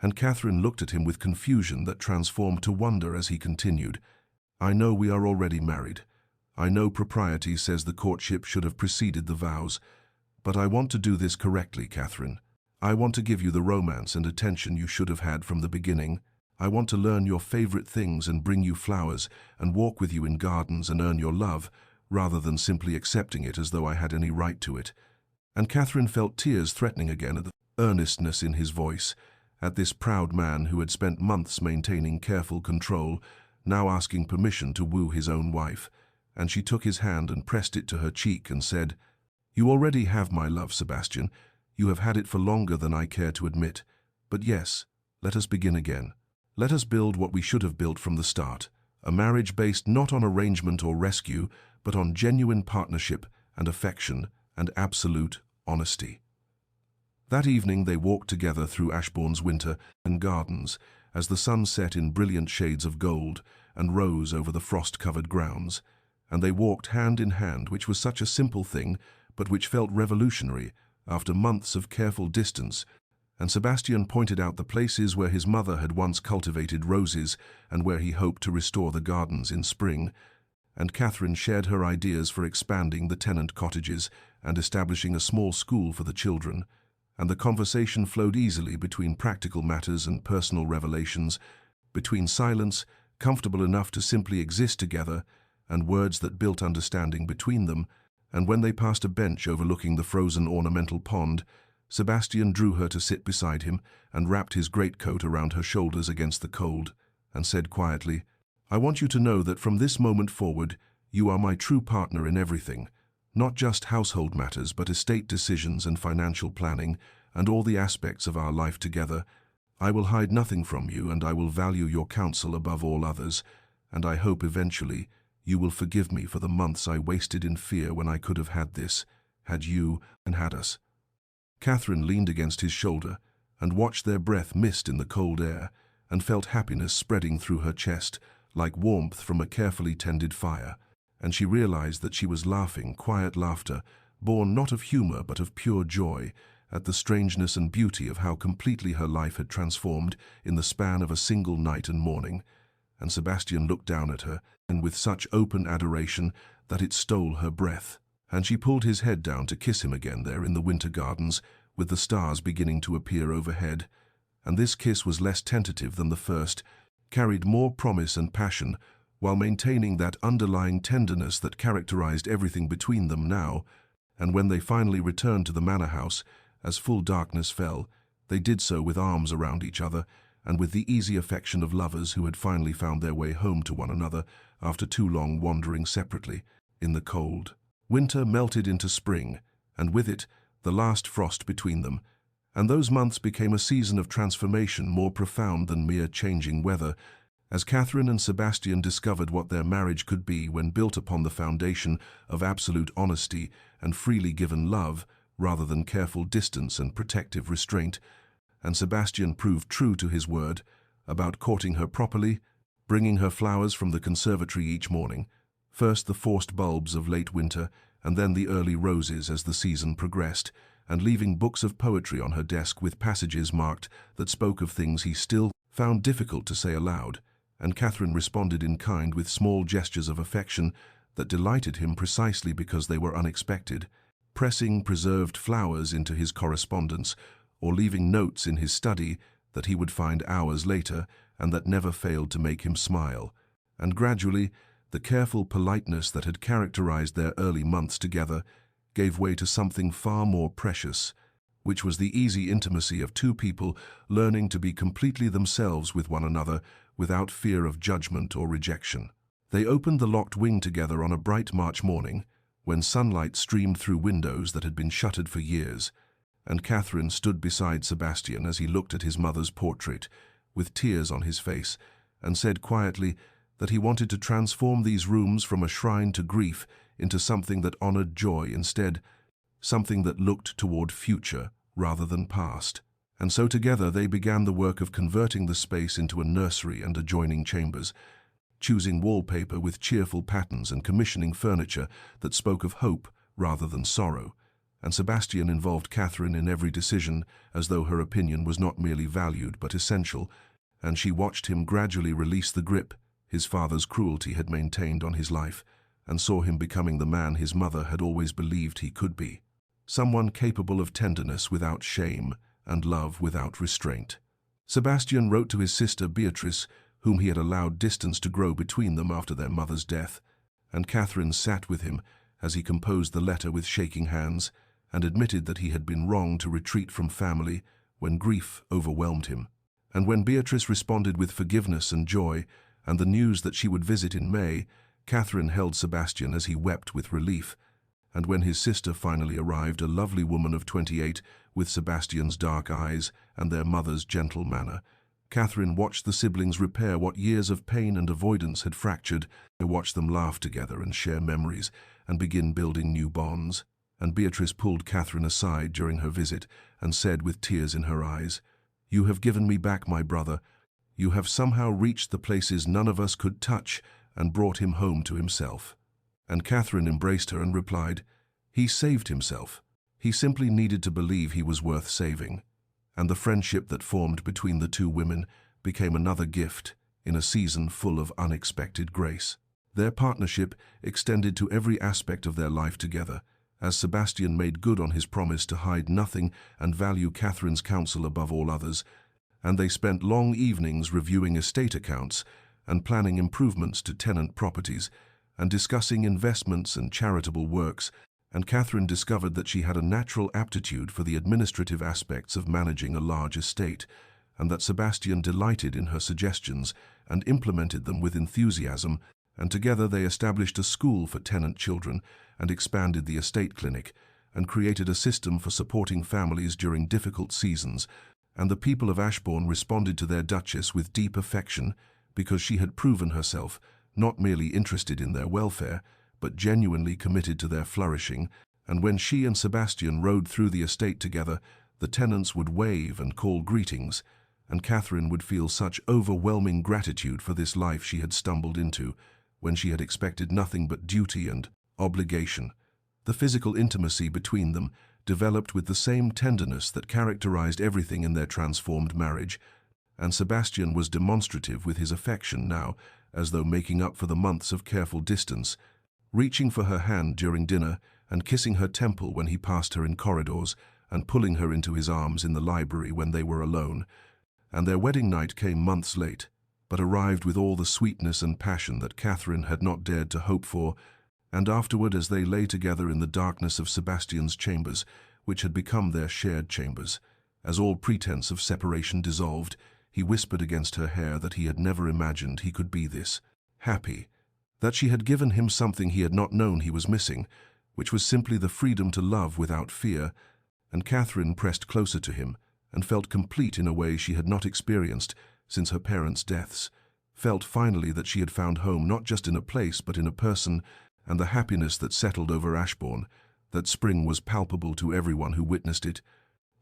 and Catherine looked at him with confusion that transformed to wonder as he continued, "I know we are already married. I know propriety says the courtship should have preceded the vows, but I want to do this correctly, Catherine. I want to give you the romance and attention you should have had from the beginning. I want to learn your favorite things and bring you flowers and walk with you in gardens and earn your love, rather than simply accepting it as though I had any right to it." And Catherine felt tears threatening again at the earnestness in his voice, at this proud man who had spent months maintaining careful control, now asking permission to woo his own wife. And she took his hand and pressed it to her cheek and said, "You already have my love, Sebastian. You have had it for longer than I care to admit. But yes, let us begin again. Let us build what we should have built from the start, a marriage based not on arrangement or rescue, but on genuine partnership and affection and absolute honesty." That evening they walked together through Ashbourne's winter and gardens as the sun set in brilliant shades of gold and rose over the frost-covered grounds, and they walked hand in hand, which was such a simple thing, but which felt revolutionary after months of careful distance. And Sebastian pointed out the places where his mother had once cultivated roses and where he hoped to restore the gardens in spring, and Catherine shared her ideas for expanding the tenant cottages and establishing a small school for the children, and the conversation flowed easily between practical matters and personal revelations, between silence, comfortable enough to simply exist together, and words that built understanding between them. And when they passed a bench overlooking the frozen ornamental pond, Sebastian drew her to sit beside him and wrapped his greatcoat around her shoulders against the cold, and said quietly, "I want you to know that from this moment forward, you are my true partner in everything, not just household matters, but estate decisions and financial planning, and all the aspects of our life together. I will hide nothing from you, and I will value your counsel above all others, and I hope eventually you will forgive me for the months I wasted in fear when I could have had this, had you, and had us." Catherine leaned against his shoulder and watched their breath mist in the cold air, and felt happiness spreading through her chest, like warmth from a carefully tended fire, and she realized that she was laughing, quiet laughter, born not of humor but of pure joy, at the strangeness and beauty of how completely her life had transformed in the span of a single night and morning. And Sebastian looked down at her, and with such open adoration that it stole her breath, and she pulled his head down to kiss him again there in the winter gardens, with the stars beginning to appear overhead. And this kiss was less tentative than the first, carried more promise and passion, while maintaining that underlying tenderness that characterized everything between them now. And when they finally returned to the manor house, as full darkness fell, they did so with arms around each other, and with the easy affection of lovers who had finally found their way home to one another after too long wandering separately in the cold. Winter melted into spring, and with it the last frost between them, and those months became a season of transformation more profound than mere changing weather, as Catherine and Sebastian discovered what their marriage could be when built upon the foundation of absolute honesty and freely given love, rather than careful distance and protective restraint. And Sebastian proved true to his word about courting her properly, bringing her flowers from the conservatory each morning, first the forced bulbs of late winter, and then the early roses as the season progressed, and leaving books of poetry on her desk with passages marked that spoke of things he still found difficult to say aloud. And Catherine responded in kind with small gestures of affection that delighted him precisely because they were unexpected, pressing preserved flowers into his correspondence, or leaving notes in his study that he would find hours later and that never failed to make him smile. And gradually, the careful politeness that had characterized their early months together gave way to something far more precious, which was the easy intimacy of two people learning to be completely themselves with one another without fear of judgment or rejection. They opened the locked wing together on a bright March morning, when sunlight streamed through windows that had been shuttered for years, and Catherine stood beside Sebastian as he looked at his mother's portrait, with tears on his face, and said quietly that he wanted to transform these rooms from a shrine to grief into something that honored joy instead, something that looked toward future rather than past. And so together they began the work of converting the space into a nursery and adjoining chambers, choosing wallpaper with cheerful patterns and commissioning furniture that spoke of hope rather than sorrow. And Sebastian involved Catherine in every decision, as though her opinion was not merely valued but essential, and she watched him gradually release the grip his father's cruelty had maintained on his life, and saw him becoming the man his mother had always believed he could be, someone capable of tenderness without shame and love without restraint. Sebastian wrote to his sister Beatrice, whom he had allowed distance to grow between them after their mother's death, and Catherine sat with him as he composed the letter with shaking hands, and admitted that he had been wrong to retreat from family when grief overwhelmed him. And when Beatrice responded with forgiveness and joy, and the news that she would visit in May, Catherine held Sebastian as he wept with relief. And when his sister finally arrived, a lovely woman of 28, with Sebastian's dark eyes and their mother's gentle manner, Catherine watched the siblings repair what years of pain and avoidance had fractured. They watched them laugh together and share memories and begin building new bonds. And Beatrice pulled Catherine aside during her visit and said with tears in her eyes, "You have given me back my brother. You have somehow reached the places none of us could touch and brought him home to himself." And Catherine embraced her and replied, "He saved himself. He simply needed to believe he was worth saving." And the friendship that formed between the two women became another gift in a season full of unexpected grace. Their partnership extended to every aspect of their life together, as Sebastian made good on his promise to hide nothing and value Catherine's counsel above all others, and they spent long evenings reviewing estate accounts and planning improvements to tenant properties and discussing investments and charitable works, and Catherine discovered that she had a natural aptitude for the administrative aspects of managing a large estate, and that Sebastian delighted in her suggestions and implemented them with enthusiasm, and together they established a school for tenant children and expanded the estate clinic and created a system for supporting families during difficult seasons, and the people of Ashbourne responded to their Duchess with deep affection because she had proven herself not merely interested in their welfare, but genuinely committed to their flourishing, and when she and Sebastian rode through the estate together, the tenants would wave and call greetings, and Catherine would feel such overwhelming gratitude for this life she had stumbled into, when she had expected nothing but duty and obligation. The physical intimacy between them developed with the same tenderness that characterized everything in their transformed marriage, and Sebastian was demonstrative with his affection now, as though making up for the months of careful distance, reaching for her hand during dinner and kissing her temple when he passed her in corridors and pulling her into his arms in the library when they were alone. And their wedding night came months late, but arrived with all the sweetness and passion that Catherine had not dared to hope for, and afterward as they lay together in the darkness of Sebastian's chambers, which had become their shared chambers, as all pretense of separation dissolved, he whispered against her hair that he had never imagined he could be this happy, that she had given him something he had not known he was missing, which was simply the freedom to love without fear, and Catherine pressed closer to him and felt complete in a way she had not experienced since her parents' deaths, felt finally that she had found home not just in a place but in a person, and the happiness that settled over Ashbourne, that spring was palpable to everyone who witnessed it,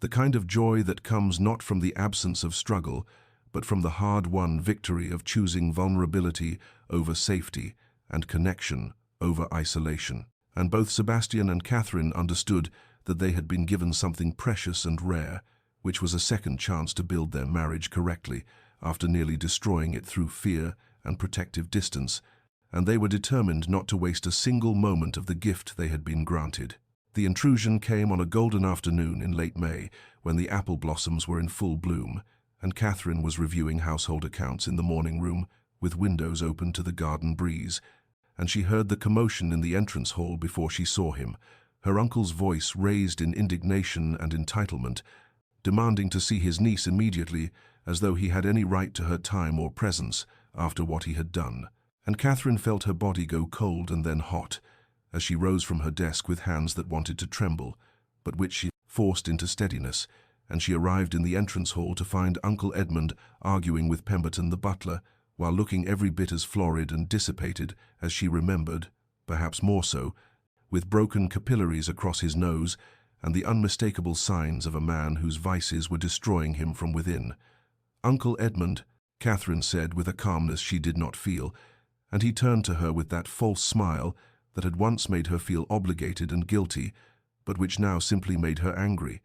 the kind of joy that comes not from the absence of struggle, but from the hard-won victory of choosing vulnerability over safety and connection over isolation. And both Sebastian and Catherine understood that they had been given something precious and rare, which was a second chance to build their marriage correctly after nearly destroying it through fear and protective distance, and they were determined not to waste a single moment of the gift they had been granted. The intrusion came on a golden afternoon in late May, when the apple blossoms were in full bloom, and Catherine was reviewing household accounts in the morning room, with windows open to the garden breeze, and she heard the commotion in the entrance hall before she saw him, her uncle's voice raised in indignation and entitlement, demanding to see his niece immediately, as though he had any right to her time or presence after what he had done. And Catherine felt her body go cold and then hot, as she rose from her desk with hands that wanted to tremble, but which she forced into steadiness, and she arrived in the entrance hall to find Uncle Edmund arguing with Pemberton the butler, while looking every bit as florid and dissipated as she remembered, perhaps more so, with broken capillaries across his nose and the unmistakable signs of a man whose vices were destroying him from within. "Uncle Edmund," Catherine said with a calmness she did not feel, and he turned to her with that false smile that had once made her feel obligated and guilty, but which now simply made her angry,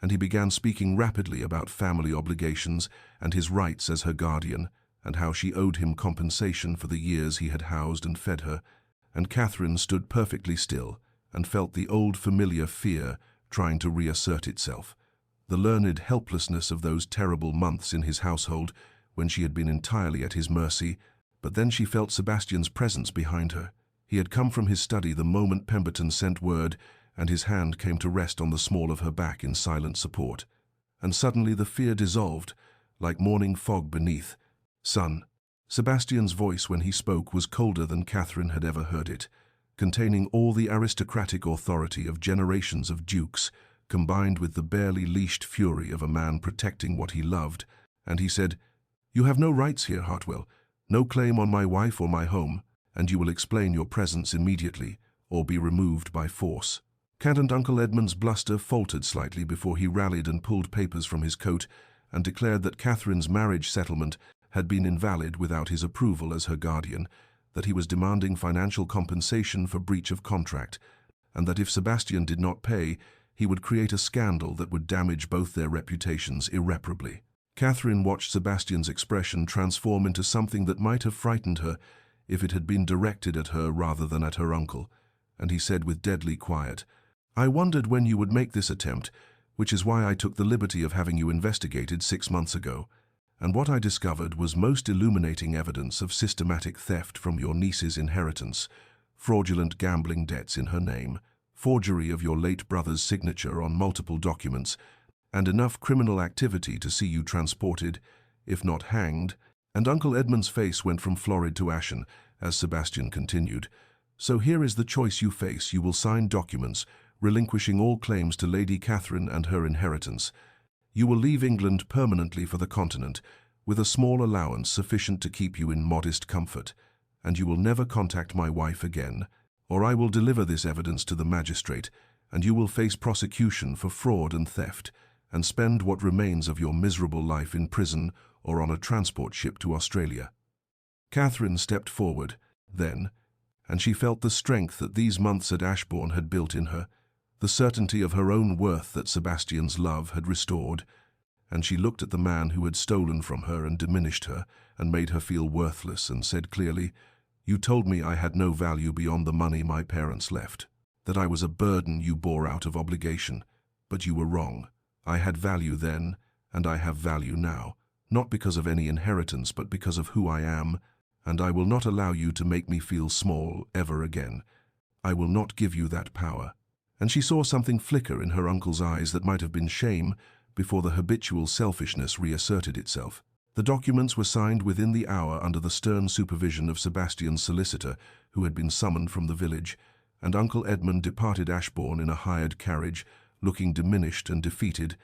and he began speaking rapidly about family obligations and his rights as her guardian, and how she owed him compensation for the years he had housed and fed her, and Catherine stood perfectly still and felt the old familiar fear trying to reassert itself, the learned helplessness of those terrible months in his household when she had been entirely at his mercy. But then she felt Sebastian's presence behind her. He had come from his study the moment Pemberton sent word, and his hand came to rest on the small of her back in silent support. And suddenly the fear dissolved, like morning fog beneath. "Son." Sebastian's voice when he spoke was colder than Catherine had ever heard it, containing all the aristocratic authority of generations of dukes, combined with the barely leashed fury of a man protecting what he loved, and he said, "You have no rights here, Hartwell, no claim on my wife or my home, and you will explain your presence immediately, or be removed by force." Count Uncle Edmund's bluster faltered slightly before he rallied and pulled papers from his coat and declared that Catherine's marriage settlement had been invalid without his approval as her guardian, that he was demanding financial compensation for breach of contract, and that if Sebastian did not pay, he would create a scandal that would damage both their reputations irreparably. Catherine watched Sebastian's expression transform into something that might have frightened her if it had been directed at her rather than at her uncle, and he said with deadly quiet, I wondered when you would make this attempt, which is why I took the liberty of having you investigated 6 months ago. And what I discovered was most illuminating evidence of systematic theft from your niece's inheritance, fraudulent gambling debts in her name, forgery of your late brother's signature on multiple documents, and enough criminal activity to see you transported, if not hanged. And Uncle Edmund's face went from florid to ashen, as Sebastian continued. So here is the choice you face. You will sign documents, relinquishing all claims to Lady Catherine and her inheritance. You will leave England permanently for the continent, with a small allowance sufficient to keep you in modest comfort, and you will never contact my wife again, or I will deliver this evidence to the magistrate, and you will face prosecution for fraud and theft, and spend what remains of your miserable life in prison or on a transport ship to Australia. Catherine stepped forward, then, and she felt the strength that these months at Ashbourne had built in her, the certainty of her own worth that Sebastian's love had restored, and she looked at the man who had stolen from her and diminished her and made her feel worthless and said clearly, "You told me I had no value beyond the money my parents left, that I was a burden you bore out of obligation, but you were wrong. I had value then, and I have value now, not because of any inheritance but because of who I am, and I will not allow you to make me feel small ever again. I will not give you that power." And she saw something flicker in her uncle's eyes that might have been shame before the habitual selfishness reasserted itself. The documents were signed within the hour under the stern supervision of Sebastian's solicitor, who had been summoned from the village, and Uncle Edmund departed Ashbourne in a hired carriage, looking diminished and defeated,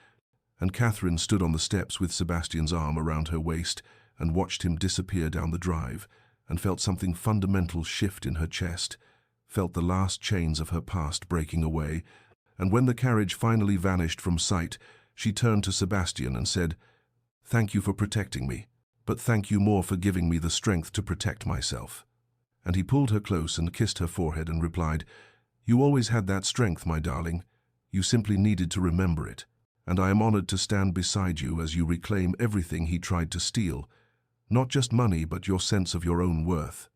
and Catherine stood on the steps with Sebastian's arm around her waist and watched him disappear down the drive, and felt something fundamental shift in her chest, felt the last chains of her past breaking away, and when the carriage finally vanished from sight, she turned to Sebastian and said, "Thank you for protecting me, but thank you more for giving me the strength to protect myself." And he pulled her close and kissed her forehead and replied, "You always had that strength, my darling. You simply needed to remember it, and I am honored to stand beside you as you reclaim everything he tried to steal, not just money but your sense of your own worth."